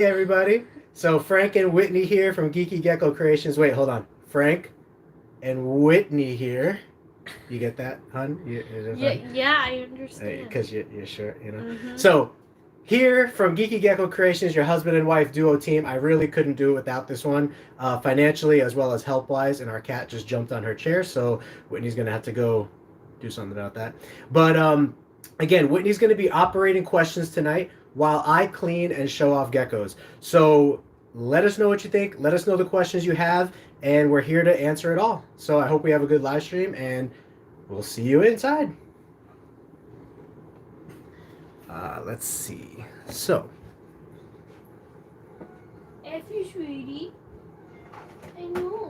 Hey everybody. So Frank and Whitney here from Geeky Gecko Creations. Wait, hold on. Frank and Whitney here. You get that, hun? Yeah, I understand. Because you're sure, you know. Mm-hmm. So here from Geeky Gecko Creations, your husband and wife duo team. I really couldn't do it without this one, financially as well as help wise. And our cat just jumped on her chair, so Whitney's gonna have to go do something about that. But again, Whitney's gonna be operating questions tonight while I clean and show off geckos. So let us know what you think. Let us know the questions you have, and we're here to answer it all. So I hope we have a good live stream, and we'll see you inside. Let's see. So, Effie, sweetie. I know.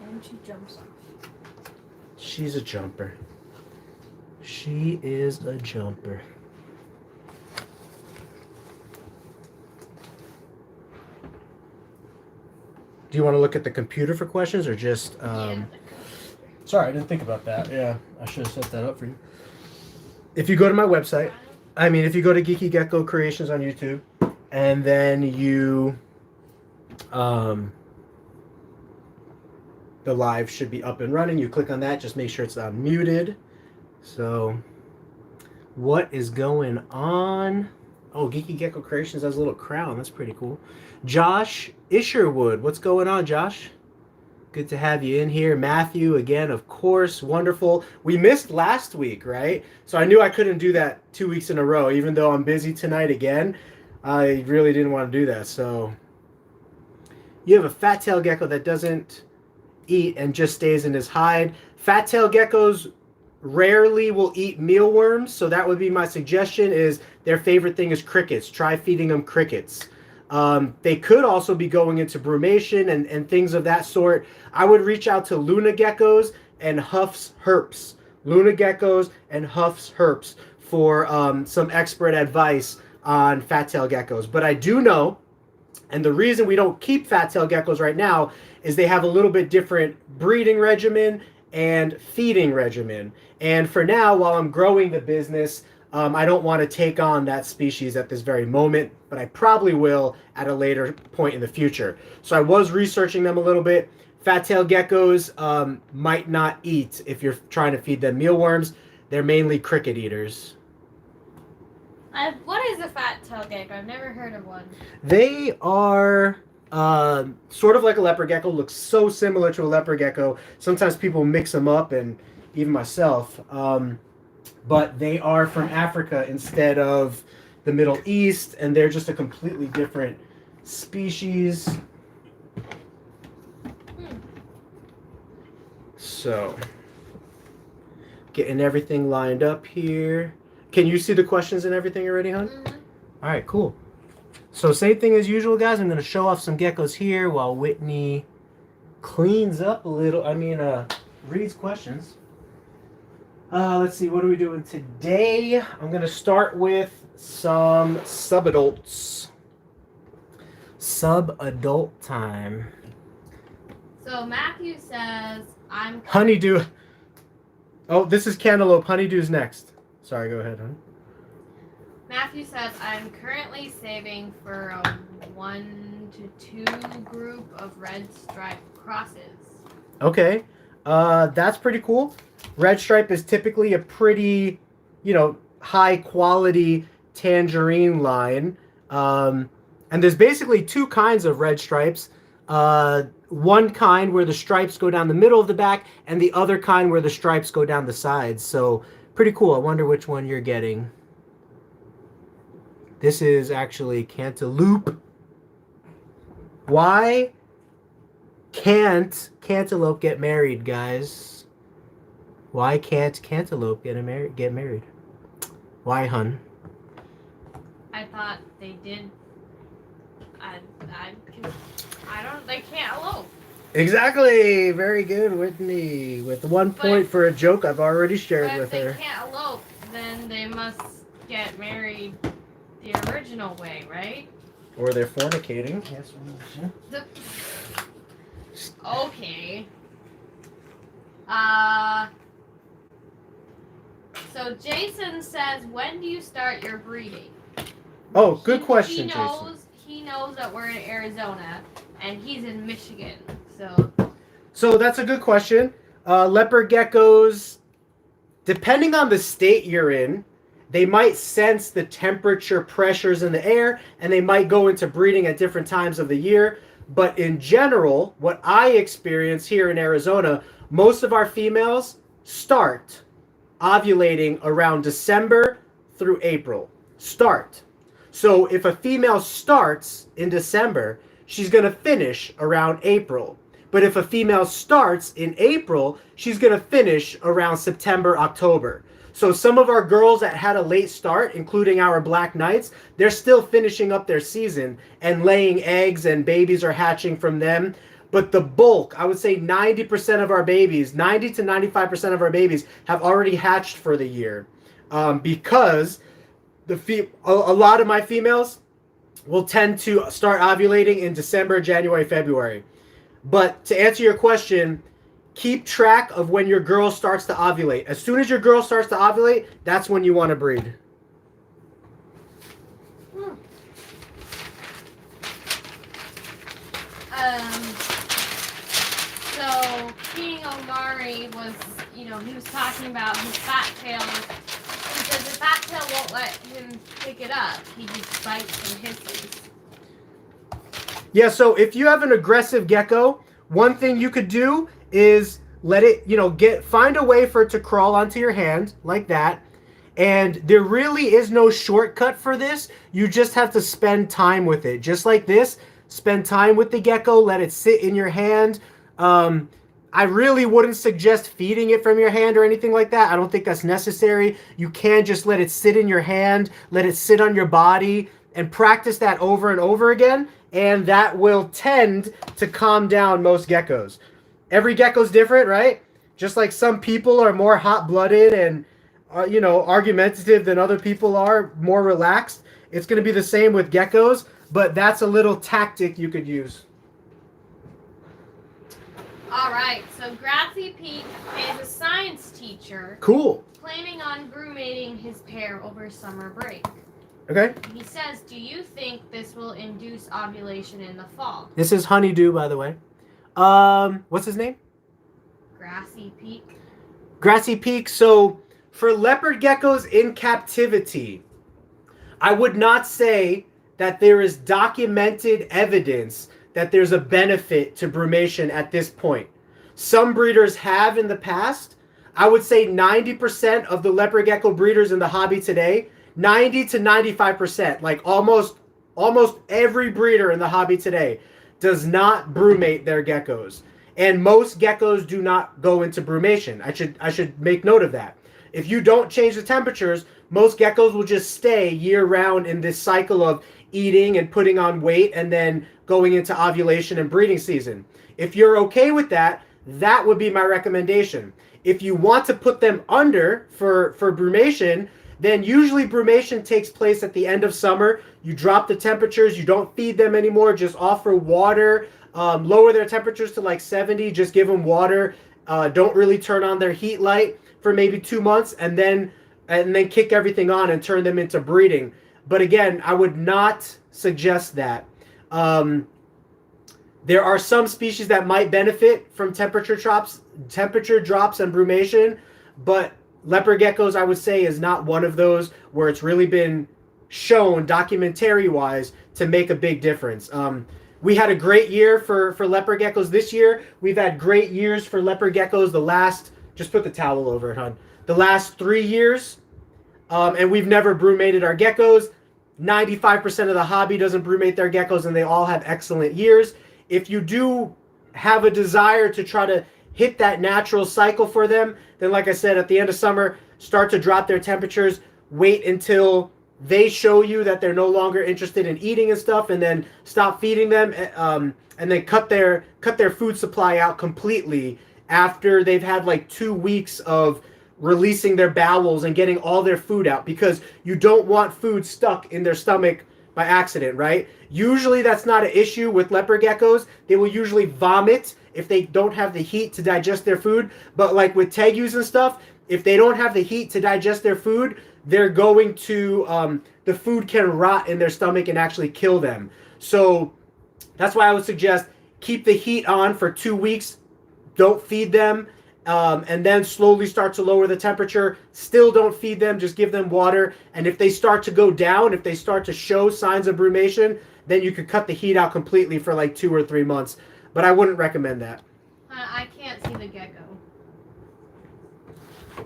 And she jumps off. she's a jumper. She is a jumper. Do you want to look at the computer for questions or just... Sorry, I didn't think about that. Yeah, I should have set that up for you. If you go to my website, if you go to Geeky Gecko Creations on YouTube, and then you... the live should be up and running. You click on that, just make sure it's muted. So, what is going on? Oh, Geeky Gecko Creations has a little crown. That's pretty cool. Josh Isherwood, what's going on, Josh? Good to have you in here. Matthew, again, of course, wonderful. We missed last week, right? So I knew I couldn't do that 2 weeks in a row, even though I'm busy tonight again. I really didn't want to do that. So you have a fat tail gecko that doesn't eat and just stays in his hide. Fat tail geckos rarely will eat mealworms, so that would be my suggestion. Is their favorite thing is crickets. Try feeding them crickets. They could also be going into brumation and things of that sort. I would reach out to Luna Geckos and Huff's Herps. Luna Geckos and Huff's Herps for some expert advice on fat tail geckos. But I do know, and the reason we don't keep fat tail geckos right now is they have a little bit different breeding regimen and feeding regimen. And for now, while I'm growing the business, I don't want to take on that species at this very moment, but I probably will at a later point in the future. So I was researching them a little bit. Fat-tailed geckos might not eat if you're trying to feed them mealworms. They're mainly cricket eaters. What is a fat-tailed gecko? I've never heard of one. They are sort of like a leopard gecko. Looks so similar to a leopard gecko. Sometimes people mix them up, and even myself. But they are from Africa instead of the Middle East, and they're just a completely different species. So, getting everything lined up here. Can you see the questions and everything already, hon? Mm-hmm. All right, cool. So same thing as usual, guys. I'm going to show off some geckos here while Whitney cleans up a little. Reads questions. Let's see, what are we doing today? I'm going to start with some subadults. Subadult time. So Matthew says, Honeydew. Oh, this is cantaloupe. Honeydew's next. Sorry, go ahead, hon. Matthew says, I'm currently saving for a 1 to 2 group of red striped crosses. Okay. That's pretty cool. Red stripe is typically a pretty, high quality tangerine line. And there's basically 2 kinds of red stripes. One kind where the stripes go down the middle of the back, and the other kind where the stripes go down the sides. So pretty cool. I wonder which one you're getting. This is actually cantaloupe. Why can't cantaloupe get married, guys? Why can't cantaloupe get married? Why, hun? I thought they did. They can't elope. Exactly. Very good, Whitney. With 1 point for a joke I've already shared with her. If they can't elope, then they must get married the original way, right? Or they're fornicating. Yes. Okay. So Jason says, when do you start your breeding? Oh, good question, he Jason. knows, He knows that we're in Arizona, and he's in Michigan. So that's a good question. Leopard geckos, depending on the state you're in, they might sense the temperature pressures in the air, and they might go into breeding at different times of the year. But in general, what I experience here in Arizona, most of our females start ovulating around December through April. Start. So if a female starts in December, she's going to finish around April. But if a female starts in April, she's going to finish around September, October. So some of our girls that had a late start, including our Black Knights, they're still finishing up their season and laying eggs, and babies are hatching from them. But the bulk, I would say 90% of our babies, 90 to 95% of our babies have already hatched for the year. Because a lot of my females will tend to start ovulating in December, January, February. But to answer your question, keep track of when your girl starts to ovulate. As soon as your girl starts to ovulate, that's when you want to breed. So King Omari was, he was talking about his fat tail. He says the fat tail won't let him pick it up. He just bites and hisses. Yeah, so if you have an aggressive gecko, one thing you could do is let it, find a way for it to crawl onto your hand like that. And there really is no shortcut for this. You just have to spend time with it. Just like this, spend time with the gecko, let it sit in your hand. I really wouldn't suggest feeding it from your hand or anything like that. I don't think that's necessary. You can just let it sit in your hand, let it sit on your body, and practice that over and over again. And that will tend to calm down most geckos. Every gecko's different, right? Just like some people are more hot-blooded and, argumentative than other people are, more relaxed. It's going to be the same with geckos, but that's a little tactic you could use. All right, so Grassy Pete is a science teacher. Cool. Planning on brumating his pair over summer break. Okay. He says, do you think this will induce ovulation in the fall? This is Honeydew, by the way. What's his name? Grassy Peak. Grassy Peak. So for leopard geckos in captivity, I would not say that there is documented evidence that there's a benefit to brumation at this point. Some breeders have in the past. I would say 90% of the leopard gecko breeders in the hobby today, 90 to 95%, like almost every breeder in the hobby today does not brumate their geckos. And most geckos do not go into brumation. I should make note of that. If you don't change the temperatures, most geckos will just stay year round in this cycle of eating and putting on weight and then going into ovulation and breeding season. If you're okay with that, that would be my recommendation. If you want to put them under for brumation, then usually brumation takes place at the end of summer. You drop the temperatures, you don't feed them anymore, just offer water, lower their temperatures to like 70, just give them water, don't really turn on their heat light for maybe 2 months, and then kick everything on and turn them into breeding. But again, I would not suggest that. There are some species that might benefit from temperature drops and brumation, but leopard geckos, I would say, is not one of those where it's really been shown documentary-wise to make a big difference. We had a great year for leopard geckos this year. We've had great years for leopard geckos just put the towel over it, hon. The last 3 years, and we've never brumated our geckos. 95% of the hobby doesn't brumate their geckos, and they all have excellent years. If you do have a desire to try to hit that natural cycle for them, then like I said, at the end of summer, start to drop their temperatures, wait until they show you that they're no longer interested in eating and stuff, and then stop feeding them, and then cut their food supply out completely after they've had like 2 weeks of releasing their bowels and getting all their food out, because you don't want food stuck in their stomach by accident, right? Usually that's not an issue with leopard geckos. They will usually vomit if they don't have the heat to digest their food. But like with tegus and stuff, if they don't have the heat to digest their food, they're going to, the food can rot in their stomach and actually kill them. So that's why I would suggest keep the heat on for 2 weeks. Don't feed them. And then slowly start to lower the temperature. Still don't feed them. Just give them water. And if they start to go down, if they start to show signs of brumation, then you could cut the heat out completely for like 2 or 3 months. But I wouldn't recommend that. I can't see the gecko.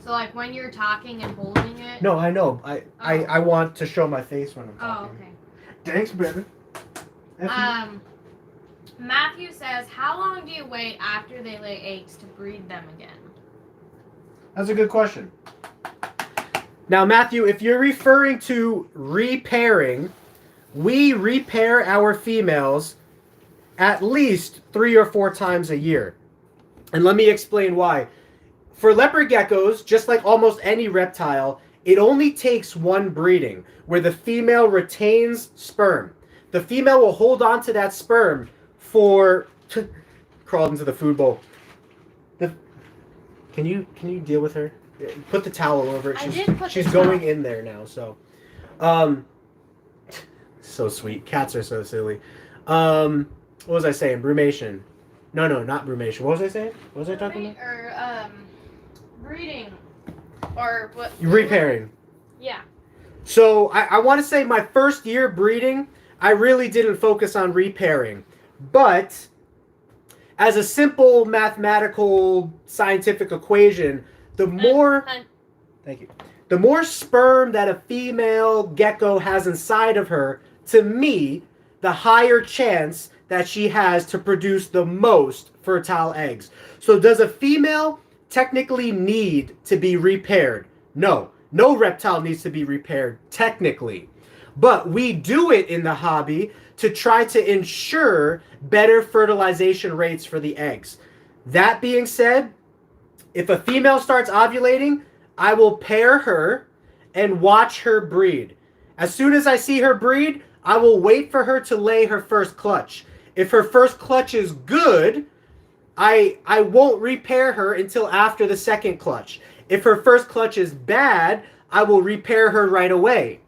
So like when you're talking and holding it. No, I know. I want to show my face when I'm talking. Oh, okay. Thanks, baby. Matthew says, how long do you wait after they lay eggs to breed them again? That's a good question. Now, Matthew, if you're referring to repairing, we repair our females at least 3 or 4 times a year. And let me explain why. For leopard geckos, just like almost any reptile, it only takes one breeding where the female retains sperm. The female will hold on to that sperm for crawled into the food bowl. Can you deal with her? Put the towel over it. She's going in there now. So, so sweet. Cats are so silly. What was I saying? Brumation. No, not brumation. What was I saying? What was I talking about? Or breeding, or what? Repairing. Yeah. So I want to say my first year breeding, I really didn't focus on repairing. But as a simple mathematical scientific equation, the more thank you. The more sperm that a female gecko has inside of her, to me, the higher chance that she has to produce the most fertile eggs. So does a female technically need to be repaired? No. No reptile needs to be repaired technically. But we do it in the hobby to try to ensure better fertilization rates for the eggs. That being said, if a female starts ovulating, I will pair her and watch her breed. As soon as I see her breed, I will wait for her to lay her first clutch. If her first clutch is good, I won't repair her until after the second clutch. If her first clutch is bad, I will repair her right away.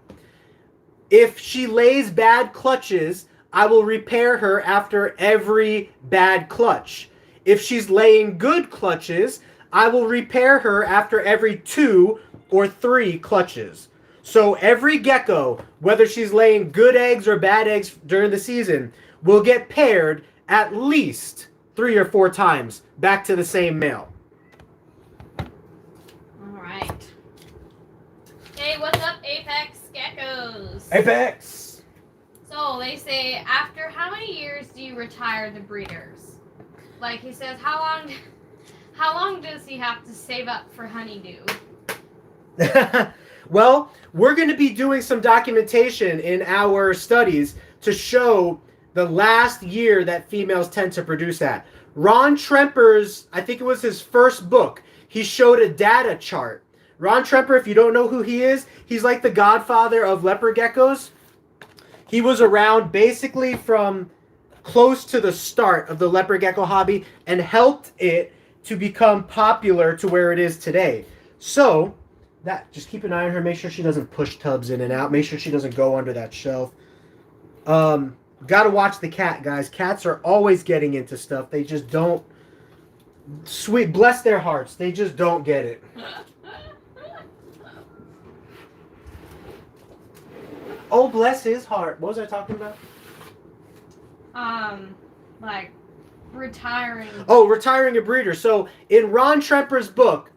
If she lays bad clutches, I will repair her after every bad clutch. If she's laying good clutches, I will repair her after every 2 or 3 clutches. So every gecko, whether she's laying good eggs or bad eggs during the season, will get paired at least 3 or 4 times back to the same male. All right. Hey, what's up, Apex Geckos? Apex! So they say, after how many years do you retire the breeders? Like he says, how long does he have to save up for honeydew? Well, we're going to be doing some documentation in our studies to show the last year that females tend to produce at. Ron Tremper's, I think it was his first book, he showed a data chart. Ron Tremper, if you don't know who he is, he's like the godfather of leopard geckos. He was around basically from close to the start of the leopard gecko hobby and helped it to become popular to where it is today. So, just keep an eye on her. Make sure she doesn't push tubs in and out. Make sure she doesn't go under that shelf. Got to watch the cat, guys. Cats are always getting into stuff. They just don't. Sweet, bless their hearts. They just don't get it. Oh, bless his heart. What was I talking about? Like retiring. Oh, retiring a breeder. So in Ron Tremper's book,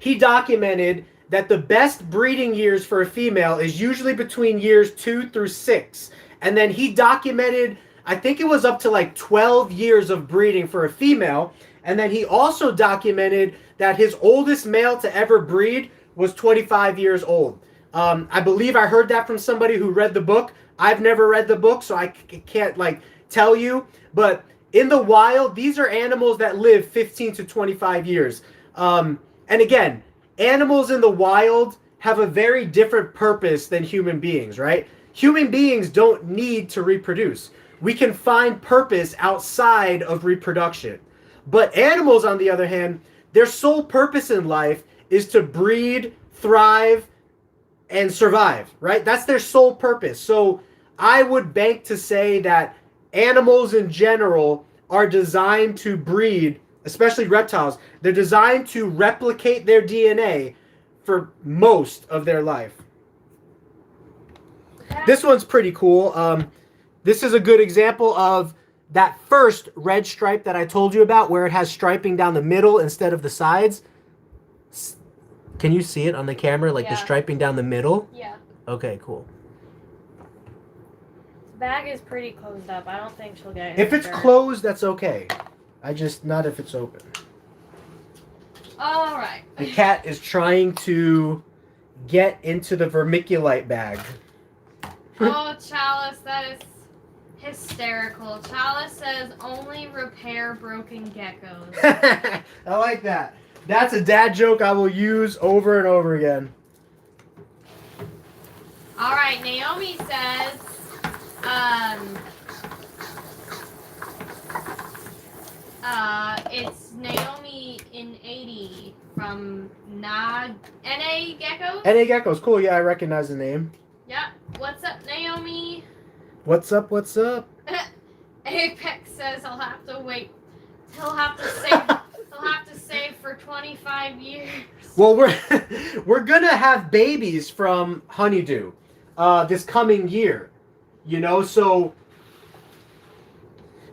he documented that the best breeding years for a female is usually between years 2 through 6. And then he documented, I think it was up to like 12 years of breeding for a female. And then he also documented that his oldest male to ever breed was 25 years old. I believe I heard that from somebody who read the book. I've never read the book, so I can't like tell you. But in the wild, these are animals that live 15 to 25 years. And again, animals in the wild have a very different purpose than human beings, right? Human beings don't need to reproduce. We can find purpose outside of reproduction. But animals, on the other hand, their sole purpose in life is to breed, thrive, and survive, right? That's their sole purpose. So I would bank to say that animals in general are designed to breed, especially reptiles. They're designed to replicate their DNA for most of their life. This one's pretty cool. This is a good example of that first red stripe that I told you about, where it has striping down the middle instead of the sides. Can you see it on the camera, like the striping down the middle? Yeah. Okay, cool. The bag is pretty closed up. I don't think she'll get it. If it's closed, that's okay. Not if it's open. All right. The cat is trying to get into the vermiculite bag. Oh, Chalice, that is hysterical. Chalice says only repair broken geckos. I like that. That's a dad joke I will use over and over again. All right, Naomi says, it's Naomi in 80 from NA Geckos. NA Geckos, cool. Yeah, I recognize the name. Yep. What's up, Naomi? What's up? What's up? Apex says he'll have to wait. He'll have to save. He'll have to save for 25 years. Well, we're gonna have babies from Honeydew this coming year. You know, so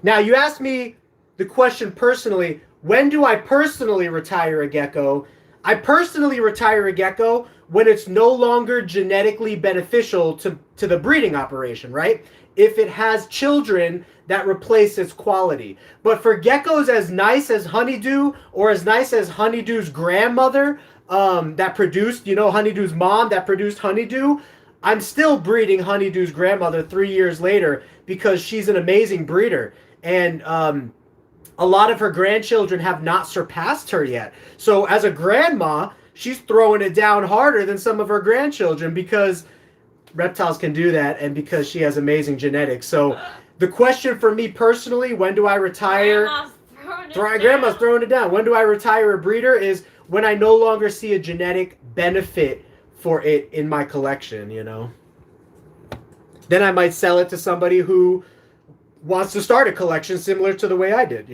now you asked me the question personally. When do I personally retire a gecko? I personally retire a gecko when it's no longer genetically beneficial to the breeding operation, right? If it has children that replace its quality. But for geckos as nice as Honeydew, or as nice as Honeydew's grandmother that produced, Honeydew's mom that produced Honeydew, I'm still breeding Honeydew's grandmother 3 years later because she's an amazing breeder. And a lot of her grandchildren have not surpassed her yet. So as a grandma, she's throwing it down harder than some of her grandchildren because reptiles can do that and because she has amazing genetics. So the question for me personally, when do I retire? Grandma's throwing it down. When do I retire a breeder is when I no longer see a genetic benefit for it in my collection, Then I might sell it to somebody who wants to start a collection similar to the way I did,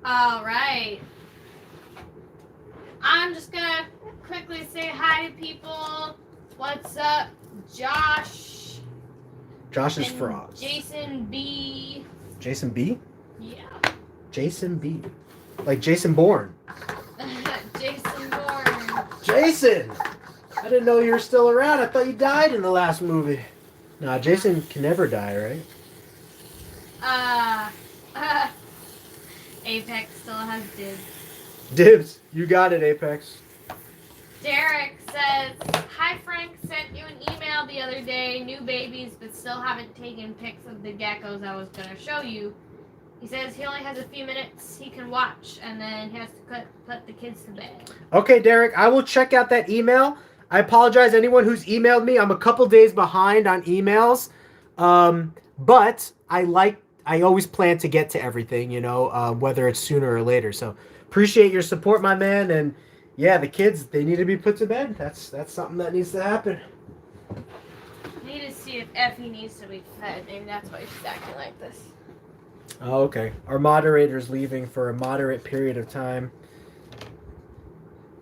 All right. I'm just gonna quickly say hi to people. What's up, Josh? Josh is and Frogs. Jason B. Jason B? Yeah. Jason B. Like Jason Bourne. Jason Bourne. Jason! I didn't know you were still around. I thought you died in the last movie. Nah, Jason can never die, right? Apex still has dibs. Dibs. You got it, Apex. Derek says, hi Frank, sent you an email the other day, new babies, but still haven't taken pics of the geckos I was going to show you. He says he only has a few minutes he can watch, and then he has to put the kids to bed. Okay, Derek, I will check out that email. I apologize anyone who's emailed me. I'm a couple days behind on emails, but I always plan to get to everything, whether it's sooner or later. So appreciate your support, my man, and yeah, the kids, they need to be put to bed. That's something that needs to happen. I need to see if Effie needs to be fed. Maybe that's why she's acting like this. Oh, okay. Our moderator's leaving for a moderate period of time.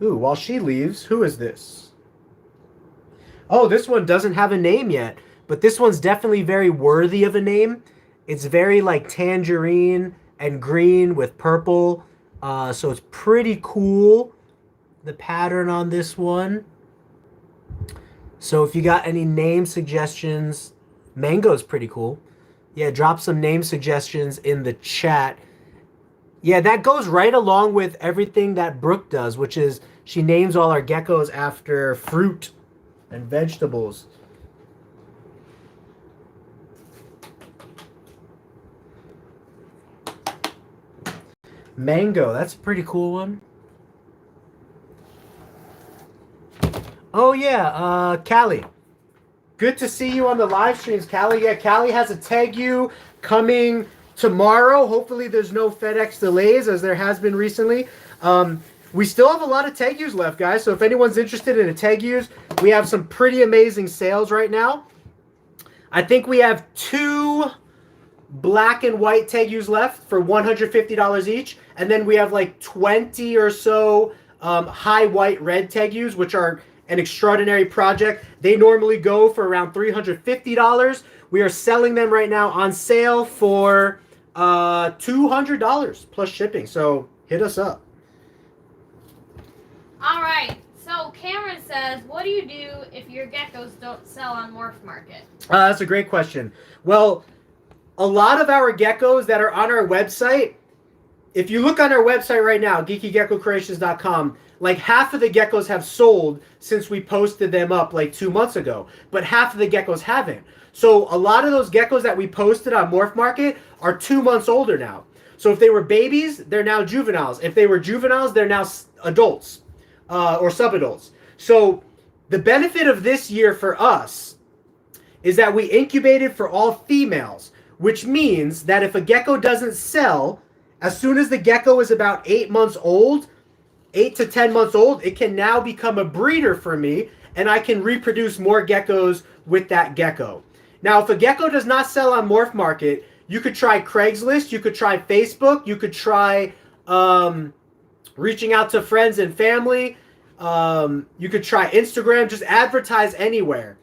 Ooh, while she leaves, who is this? Oh, this one doesn't have a name yet, but this one's definitely very worthy of a name. It's very like tangerine and green with purple, so it's pretty cool. The pattern on this one. So if you got any name suggestions, Mango's pretty cool. Yeah, drop some name suggestions in the chat. Yeah, that goes right along with everything that Brooke does, which is she names all our geckos after fruit and vegetables. Mango, that's a pretty cool one. Oh yeah, Callie. Good to see you on the live streams, Callie. Yeah, Callie has a Tegu coming tomorrow. Hopefully there's no FedEx delays as there has been recently. We still have a lot of Tegus left, guys. So if anyone's interested in a Tegus, we have some pretty amazing sales right now. I think we have 2 black and white Tegus left for $150 each. And then we have like 20 or so high white red Tegus, which are an extraordinary project. They normally go for around $350. We are selling them right now on sale for $200 plus shipping. So hit us up. All right. So Cameron says, what do you do if your geckos don't sell on Morph Market? That's a great question. Well, a lot of our geckos that are on our website, if you look on our website right now, geekygeckocreations.com, like half of the geckos have sold since we posted them up like 2 months ago, but half of the geckos haven't. So a lot of those geckos that we posted on Morph Market are 2 months older now. So if they were babies, they're now juveniles. If they were juveniles, they're now adults or subadults. So the benefit of this year for us is that we incubated for all females, which means that if a gecko doesn't sell, as soon as the gecko is about 8 months old, 8 to 10 months old, it can now become a breeder for me, and I can reproduce more geckos with that gecko. Now, if a gecko does not sell on Morph Market, you could try Craigslist, you could try Facebook, you could try reaching out to friends and family, you could try Instagram, just advertise anywhere.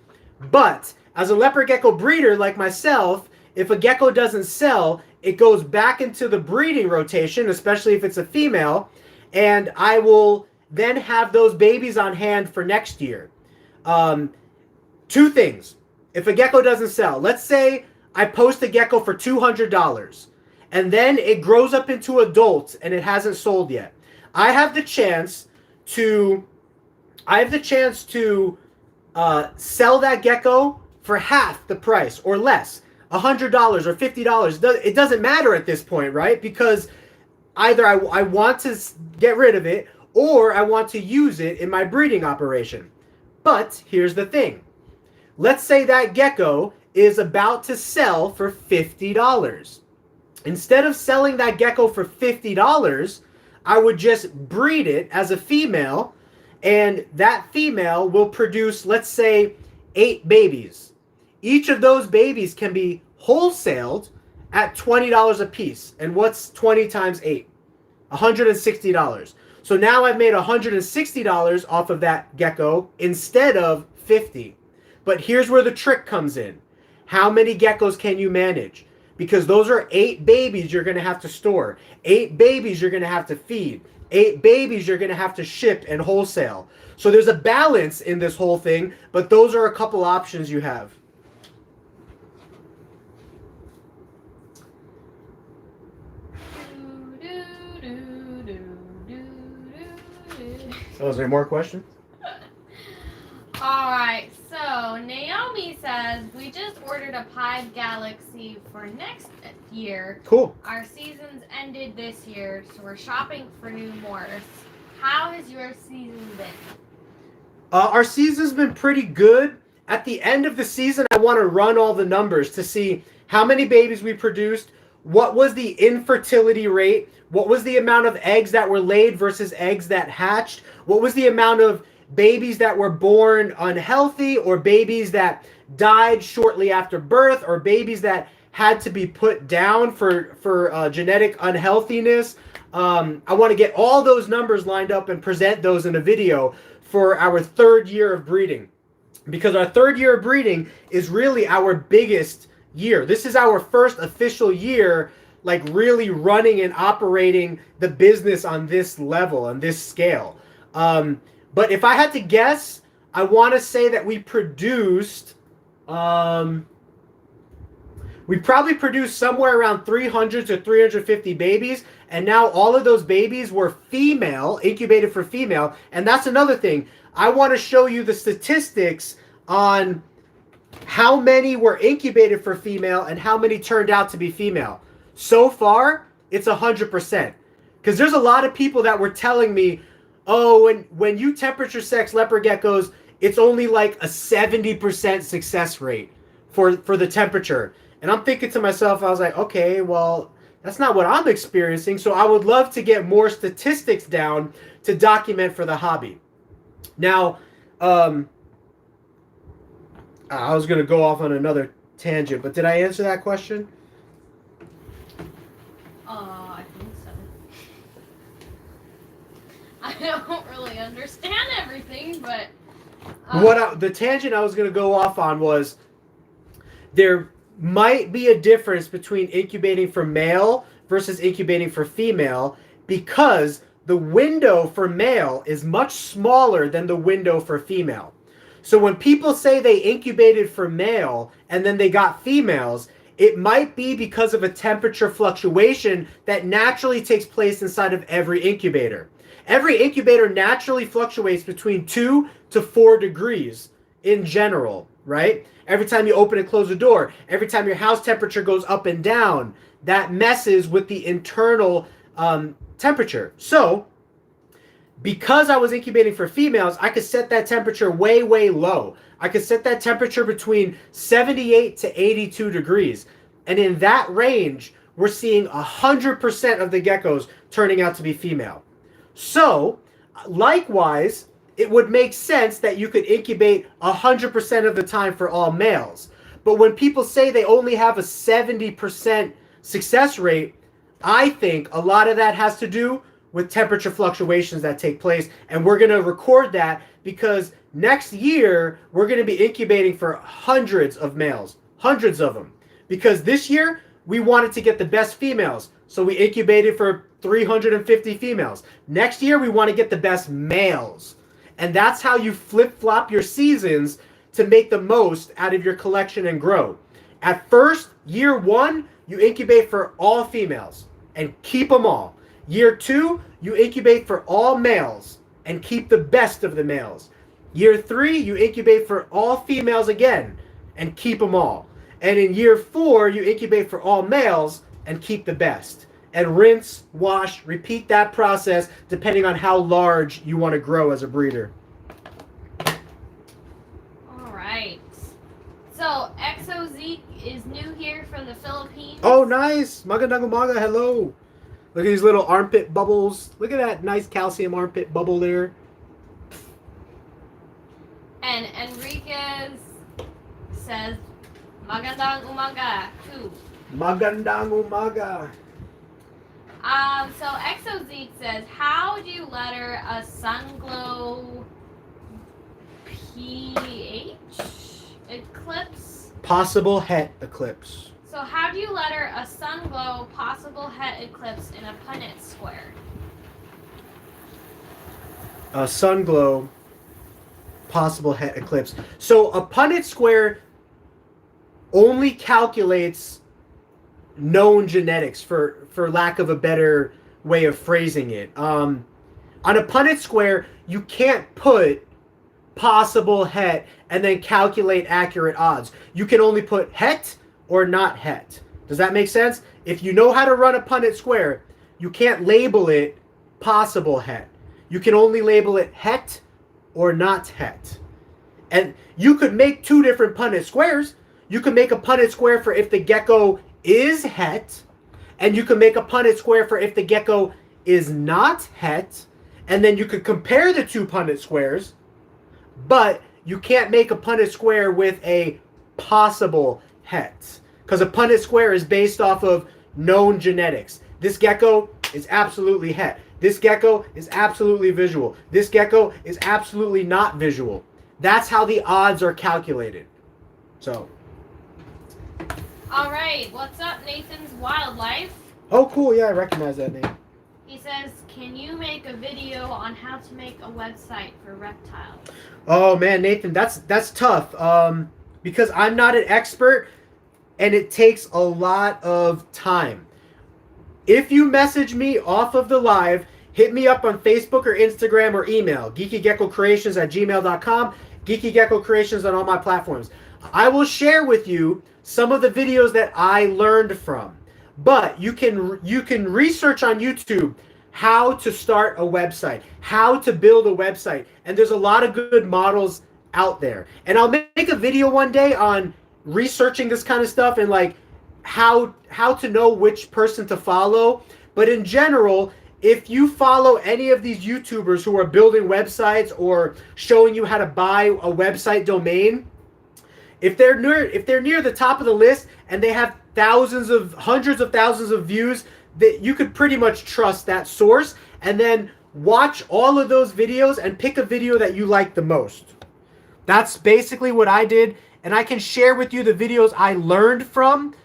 But as a leopard gecko breeder like myself, if a gecko doesn't sell, it goes back into the breeding rotation, especially if it's a female, and I will then have those babies on hand for next year. 2 things. If a gecko doesn't sell, let's say I post a gecko for $200, and then it grows up into adult and it hasn't sold yet. I have the chance to sell that gecko for half the price or less, $100 or $50. It doesn't matter at this point, right? Because either I want to get rid of it or I want to use it in my breeding operation. But here's the thing. Let's say that gecko is about to sell for $50. Instead of selling that gecko for $50, I would just breed it as a female, and that female will produce, let's say, 8 babies. Each of those babies can be wholesaled at $20 a piece. And what's 20 times 8? $160. So now I've made $160 off of that gecko instead of $50. But here's where the trick comes in. How many geckos can you manage? Because those are 8 babies you're going to have to store. 8 babies you're going to have to feed. 8 babies you're going to have to ship and wholesale. So there's a balance in this whole thing, but those are a couple options you have. Oh, is there more questions? Alright, so Naomi says, we just ordered a Pied Galaxy for next year. Cool. Our season's ended this year, so we're shopping for new morphs. How has your season been? Our season's been pretty good. At the end of the season, I want to run all the numbers to see how many babies we produced, what was the infertility rate, what was the amount of eggs that were laid versus eggs that hatched, what was the amount of babies that were born unhealthy or babies that died shortly after birth or babies that had to be put down for genetic unhealthiness. I want to get all those numbers lined up and present those in a video for our 3rd year of breeding, because our 3rd year of breeding is really our biggest year. This is our first official year, like really running and operating the business on this level, on this scale. But if I had to guess, I want to say that we produced, we probably produced somewhere around 300 to 350 babies. And now all of those babies were female, incubated for female. And that's another thing. I want to show you the statistics on how many were incubated for female and how many turned out to be female. So far, it's 100%. Because there's a lot of people that were telling me, oh, when you temperature sex leopard geckos, it's only like a 70% success rate for the temperature. And I'm thinking to myself, I was like, okay, well, That's not what I'm experiencing. So I would love to get more statistics down to document for the hobby. Now, I was going to go off on another tangent, but did I answer that question? I think so. I don't really understand everything, but The tangent I was going to go off on was there might be a difference between incubating for male versus incubating for female because the window for male is much smaller than the window for female. So when people say they incubated for male and then they got females, it might be because of a temperature fluctuation that naturally takes place inside of every incubator. Every incubator naturally fluctuates between 2 to 4 degrees in general, right? Every time you open and close a door, every time your house temperature goes up and down, that messes with the internal temperature. So, because I was incubating for females, I could set that temperature way, way low. I could set that temperature between 78 to 82 degrees. And in that range, we're seeing 100% of the geckos turning out to be female. So, likewise, it would make sense that you could incubate 100% of the time for all males. But when people say they only have a 70% success rate, I think a lot of that has to do with temperature fluctuations that take place. And we're going to record that because next year, we're going to be incubating for hundreds of males. Hundreds of them. Because this year, we wanted to get the best females. So we incubated for 350 females. Next year, we want to get the best males. And that's how you flip-flop your seasons to make the most out of your collection and grow. At first, year 1, you incubate for all females and keep them all. Year 2, you incubate for all males and keep the best of the males. Year 3, you incubate for all females again and keep them all. And in year 4, you incubate for all males and keep the best. And rinse, wash, repeat that process depending on how large you want to grow as a breeder. all right. So Exo-Zeke is new here from the Philippines. Oh, nice. Magandang umaga. Hello. Look at these little armpit bubbles. Look at that nice calcium armpit bubble there. And Enriquez says, Magandang umaga, too. Magandang umaga. So Exo-Zeke says, how do you letter a Sunglow PH eclipse? Possible het eclipse. So how do you letter a Sunglow possible het eclipse in a Punnett square? A Sunglow possible het eclipse. So a Punnett square only calculates known genetics, for lack of a better way of phrasing it. On a Punnett square, you can't put possible het and then calculate accurate odds. You can only put het or not het. Does that make sense? If you know how to run a Punnett square, you can't label it possible het. You can only label it het or not het. And you could make 2 different Punnett squares. You can make a Punnett square for if the gecko is het, and you can make a Punnett square for if the gecko is not het, and then you could compare the 2 Punnett squares, but you can't make a Punnett square with a possible het, because a Punnett square is based off of known genetics. This gecko is absolutely het. This gecko is absolutely visual. This gecko is absolutely not visual. That's how the odds are calculated. So. All right, what's up, Nathan's Wildlife? Oh, cool. Yeah, I recognize that name. He says, can you make a video on how to make a website for reptiles? Oh, man, Nathan, that's tough. Because I'm not an expert, and it takes a lot of time. If you message me off of the live, hit me up on Facebook or Instagram or email, geekygeckocreations@gmail.com, geekygeckocreations on all my platforms. I will share with you some of the videos that I learned from. But you can research on YouTube how to start a website, how to build a website. And there's a lot of good models out there. And I'll make a video one day on researching this kind of stuff and like how to know which person to follow. But in general, if you follow any of these YouTubers who are building websites or showing you how to buy a website domain, if they're near the top of the list and they have hundreds of thousands of views, that you could pretty much trust that source, and then watch all of those videos and pick a video that you like the most. That's basically what I did, and I can share with you the videos I learned from,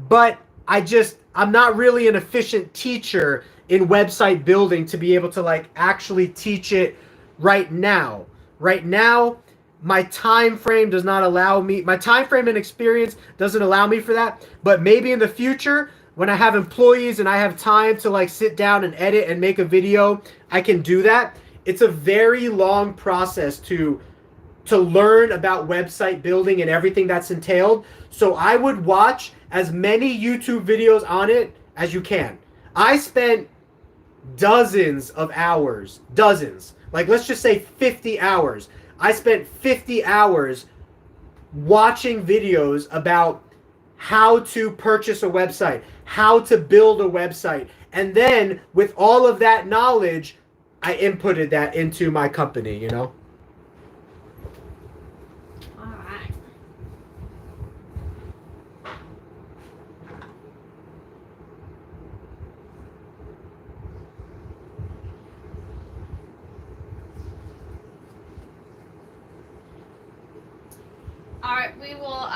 but I'm not really an efficient teacher in website building to be able to like actually teach it right now. Right now, my time frame does not allow me, my time frame and experience doesn't allow me for that. But maybe in the future, when I have employees and I have time to like sit down and edit and make a video, I can do that. It's a very long process to learn about website building and everything that's entailed. So I would watch as many YouTube videos on it as you can. I spent dozens of hours, like let's just say 50 hours. I spent 50 hours watching videos about how to purchase a website, how to build a website. And then with all of that knowledge, I inputted that into my company, you know? Alright, we will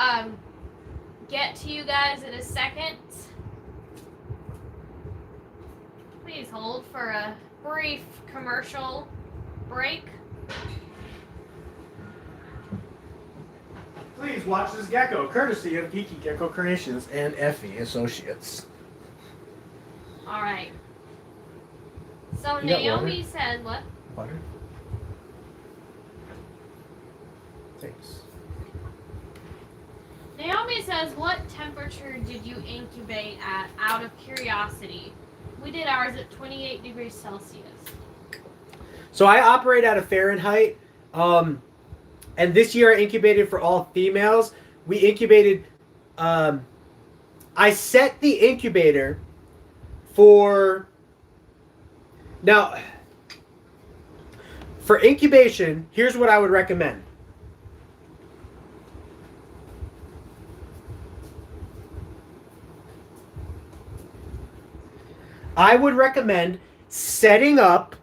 get to you guys in a second. Please hold for a brief commercial break. Please watch this gecko, courtesy of Geeky Gecko Creations and Effie Associates. Alright. So Naomi said, what? Water? Thanks. Naomi says, what temperature did you incubate at out of curiosity? We did ours at 28 degrees Celsius. So I operate at a Fahrenheit, and this year I incubated for all females. We incubated, I set the incubator for, now, for incubation, here's what I would recommend. I would recommend setting up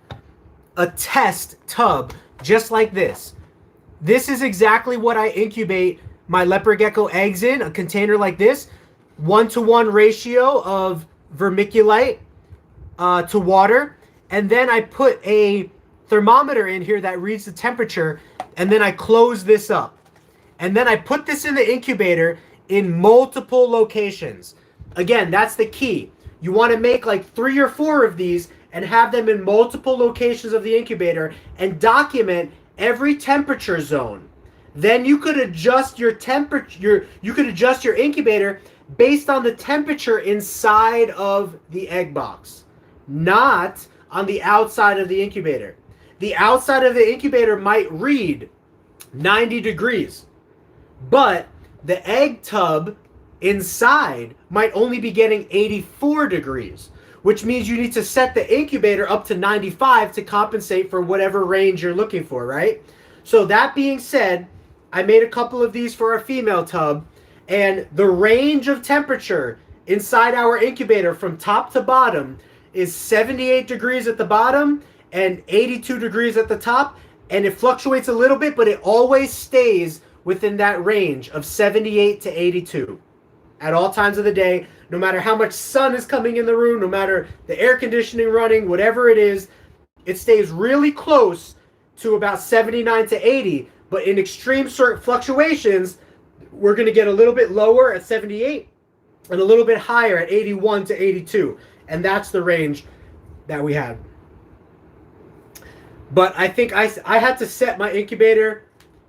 a test tub just like this. This is exactly what I incubate my leopard gecko eggs in, a container like this. 1-to-1 ratio of vermiculite to water. And then I put a thermometer in here that reads the temperature. And then I close this up. And then I put this in the incubator in multiple locations. Again, that's the key. You want to make like 3 or 4 of these and have them in multiple locations of the incubator and document every temperature zone. Then you could adjust your temperature, you could adjust your incubator based on the temperature inside of the egg box, not on the outside of the incubator. The outside of the incubator might read 90 degrees, but the egg tub inside might only be getting 84 degrees, which means you need to set the incubator up to 95 to compensate for whatever range you're looking for, right? So that being said, I made a couple of these for our female tub, and the range of temperature inside our incubator from top to bottom is 78 degrees at the bottom and 82 degrees at the top, and it fluctuates a little bit, but it always stays within that range of 78 to 82. At all times of the day, no matter how much sun is coming in the room, no matter the air conditioning running, whatever it is, it stays really close to about 79 to 80. But in extreme fluctuations, we're going to get a little bit lower at 78 and a little bit higher at 81 to 82. And that's the range that we had. But I think I had to set my incubator.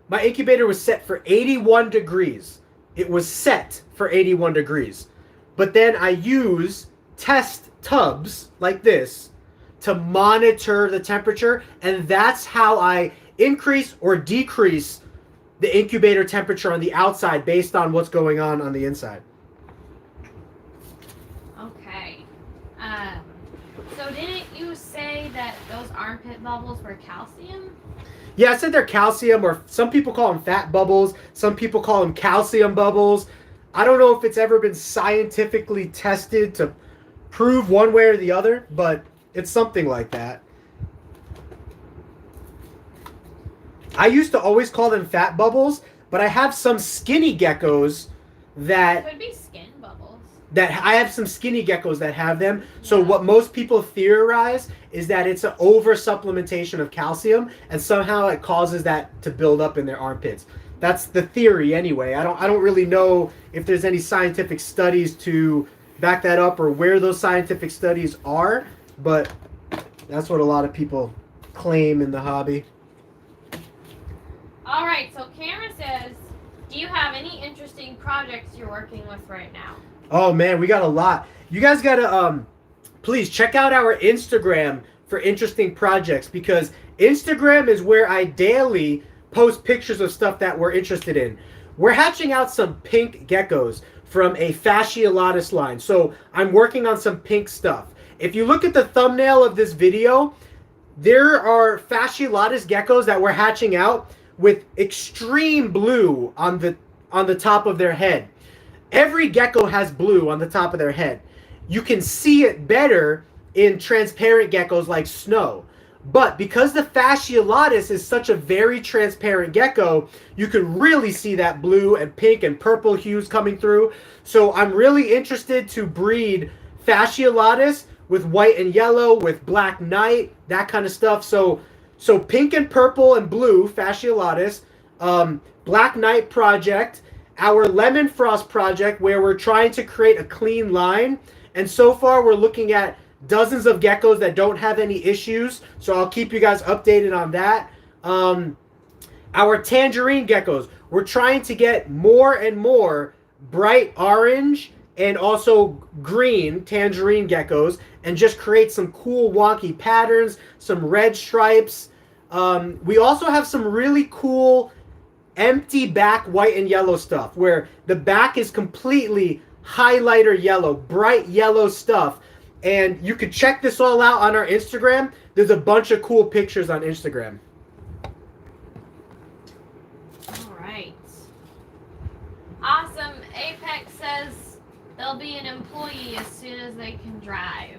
My incubator was set for 81 degrees. It was set for 81 degrees. But then I use test tubs like this to monitor the temperature, and that's how I increase or decrease the incubator temperature on the outside based on what's going on the inside. armpit bubbles were calcium? Yeah, I said they're calcium, or some people call them fat bubbles. Some people call them calcium bubbles. I don't know if it's ever been scientifically tested to prove one way or the other, but it's something like that. I used to always call them fat bubbles, but I have some skinny geckos that... Could be skin bubbles. That I have some skinny geckos that have them. So what most people theorize is that it's an over supplementation of calcium, and somehow it causes that to build up in their armpits. That's the theory anyway. I don't really know if there's any scientific studies to back that up or where those scientific studies are, but that's what a lot of people claim in the hobby. All right, so Cameron says, do you have any interesting projects you're working with right now? Oh man, we got a lot. You guys gotta please check out our Instagram for interesting projects, because Instagram is where I daily post pictures of stuff that we're interested in. We're hatching out some pink geckos from a fasciolatus line, so I'm working on some pink stuff. If you look at the thumbnail of this video, there are fasciolatus geckos that we're hatching out with extreme blue on the top of their head. Every gecko has blue on the top of their head. You can see it better in transparent geckos like snow. But because the fasciolatus is such a very transparent gecko, you can really see that blue and pink and purple hues coming through. So I'm really interested to breed fasciolatus with white and yellow, with black knight, that kind of stuff. So pink and purple and blue fasciolatus, black knight project, our lemon frost project where we're trying to create a clean line. And so far we're looking at dozens of geckos that don't have any issues. So I'll keep you guys updated on that. Our tangerine geckos, we're trying to get more and more bright orange and also green tangerine geckos and just create some cool wonky patterns, some red stripes. We also have some really cool empty back white and yellow stuff where the back is completely highlighter yellow, bright yellow stuff. And you can check this all out on our Instagram. There's a bunch of cool pictures on Instagram. All right. Awesome. Apex says they'll be an employee as soon as they can drive.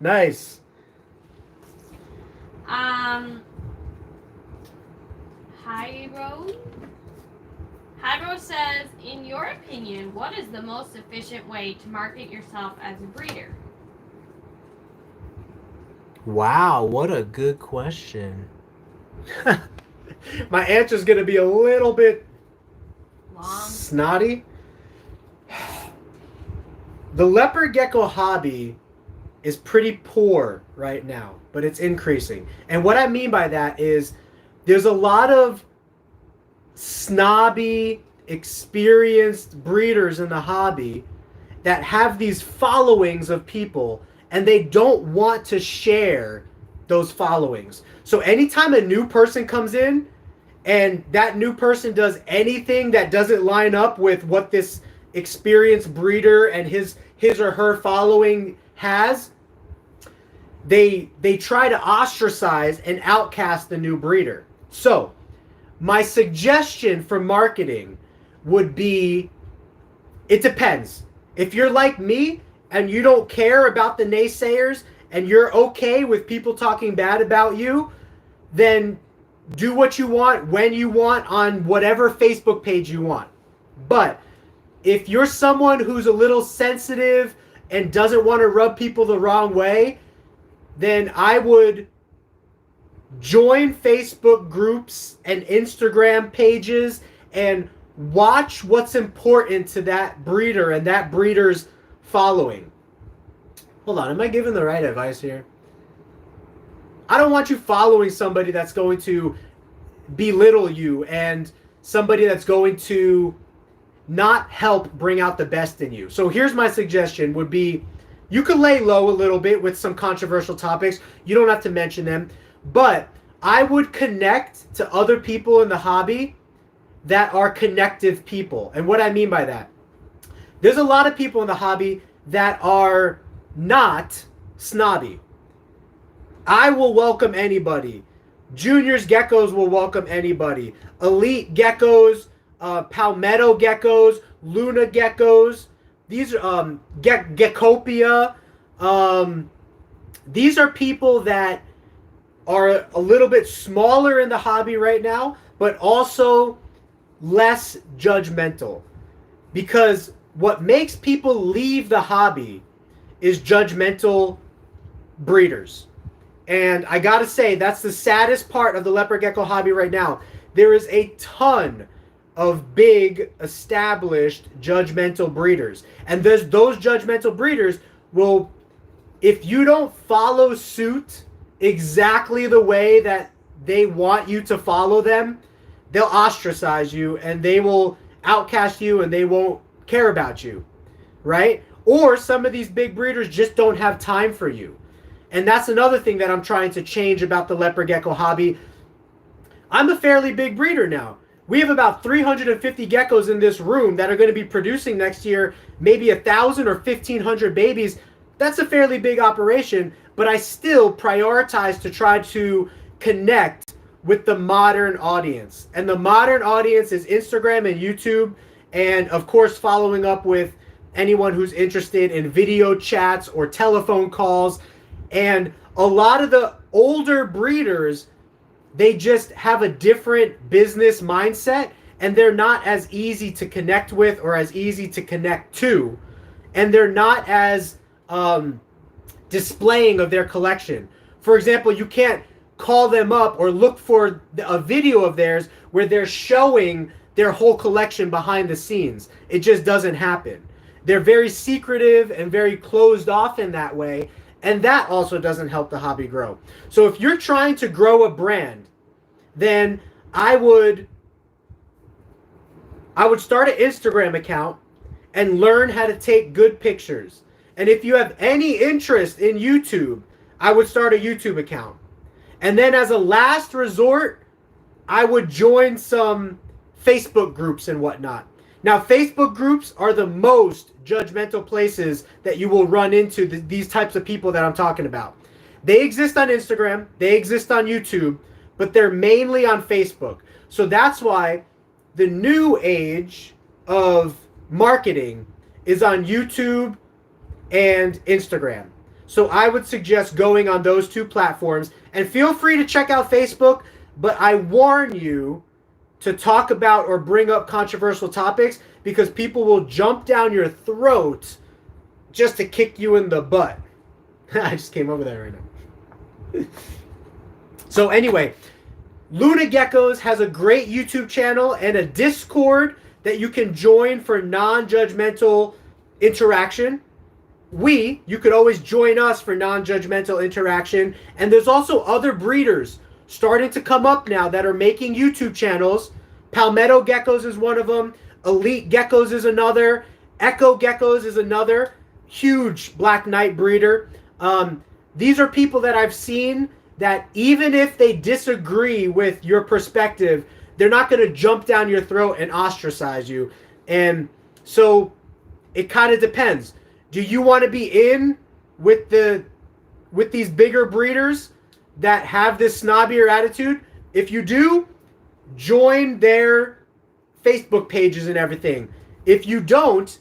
Nice. Hydro says, in your opinion, what is the most efficient way to market yourself as a breeder? Wow, what a good question. My answer is going to be a little bit Long. snotty. The leopard gecko hobby is pretty poor right now, but it's increasing. And what I mean by that is there's a lot of snobby, experienced breeders in the hobby that have these followings of people, and they don't want to share those followings. So anytime a new person comes in and that new person does anything that doesn't line up with what this experienced breeder and his or her following has, they try to ostracize and outcast the new breeder. So my suggestion for marketing would be, it depends. If you're like me and you don't care about the naysayers and you're okay with people talking bad about you, then do what you want when you want on whatever Facebook page you want. But if you're someone who's a little sensitive and doesn't want to rub people the wrong way, then I would join Facebook groups and Instagram pages and watch what's important to that breeder and that breeder's following. Hold on, am I giving the right advice here? I don't want you following somebody that's going to belittle you and somebody that's going to not help bring out the best in you. So here's my suggestion would be, you could lay low a little bit with some controversial topics. You don't have to mention them. But I would connect to other people in the hobby that are connective people. And what I mean by that, there's a lot of people in the hobby that are not snobby. I will welcome anybody. Juniors Geckos will welcome anybody. Elite Geckos, Palmetto Geckos, Luna Geckos. These are Geckopia. These are people that are a little bit smaller in the hobby right now, but also less judgmental. Because what makes people leave the hobby is judgmental breeders. And I gotta say, that's the saddest part of the leopard gecko hobby right now. There is a ton of big, established, judgmental breeders. And those judgmental breeders will, if you don't follow suit exactly the way that they want you to follow them, they'll ostracize you and they will outcast you and they won't care about you, right? Or some of these big breeders just don't have time for you. And that's another thing that I'm trying to change about the leopard gecko hobby. I'm a fairly big breeder now. We have about 350 geckos in this room that are going to be producing next year maybe 1,000 or 1,500 babies. That's a fairly big operation, but I still prioritize to try to connect with the modern audience. And the modern audience is Instagram and YouTube, and of course following up with anyone who's interested in video chats or telephone calls. And a lot of the older breeders, they just have a different business mindset, and they're not as easy to connect with or as easy to connect to, and they're not as displaying of their collection. For example, you can't call them up or look for a video of theirs where they're showing their whole collection behind the scenes. It just doesn't happen. They're very secretive and very closed off in that way, and that also doesn't help the hobby grow. So if you're trying to grow a brand, then I would start an Instagram account and learn how to take good pictures. And if you have any interest in YouTube, I would start a YouTube account. And then as a last resort, I would join some Facebook groups and whatnot. Now, Facebook groups are the most judgmental places that you will run into these types of people that I'm talking about. They exist on Instagram, they exist on YouTube, but they're mainly on Facebook. So that's why the new age of marketing is on YouTube and Instagram. So I would suggest going on those two platforms, and feel free to check out Facebook, but I warn you to talk about or bring up controversial topics, because people will jump down your throat just to kick you in the butt. I just came over there right now. So anyway, Luna Geckos has a great YouTube channel and a Discord that you can join for non-judgmental interaction. You could always join us for non-judgmental interaction. And there's also other breeders starting to come up now that are making YouTube channels. Palmetto Geckos is one of them. Elite Geckos is another. Echo Geckos is another huge Black Knight breeder. These are people that I've seen that even if they disagree with your perspective, they're not going to jump down your throat and ostracize you. And so it kind of depends. Do you want to be in with these bigger breeders that have this snobbier attitude? If you do, join their Facebook pages and everything. If you don't,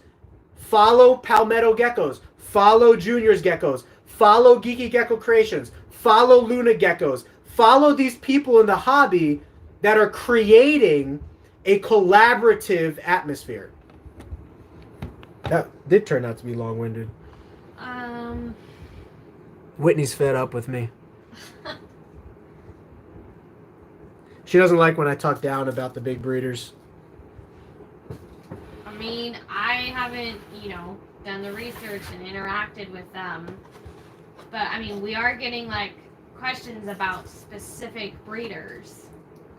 follow Palmetto Geckos, follow Juniors Geckos, follow Geeky Gecko Creations, follow Luna Geckos, follow these people in the hobby that are creating a collaborative atmosphere. That did turn out to be long-winded. Whitney's fed up with me. She doesn't like when I talk down about the big breeders. I mean, I haven't, done the research and interacted with them. But, I mean, we are getting, questions about specific breeders.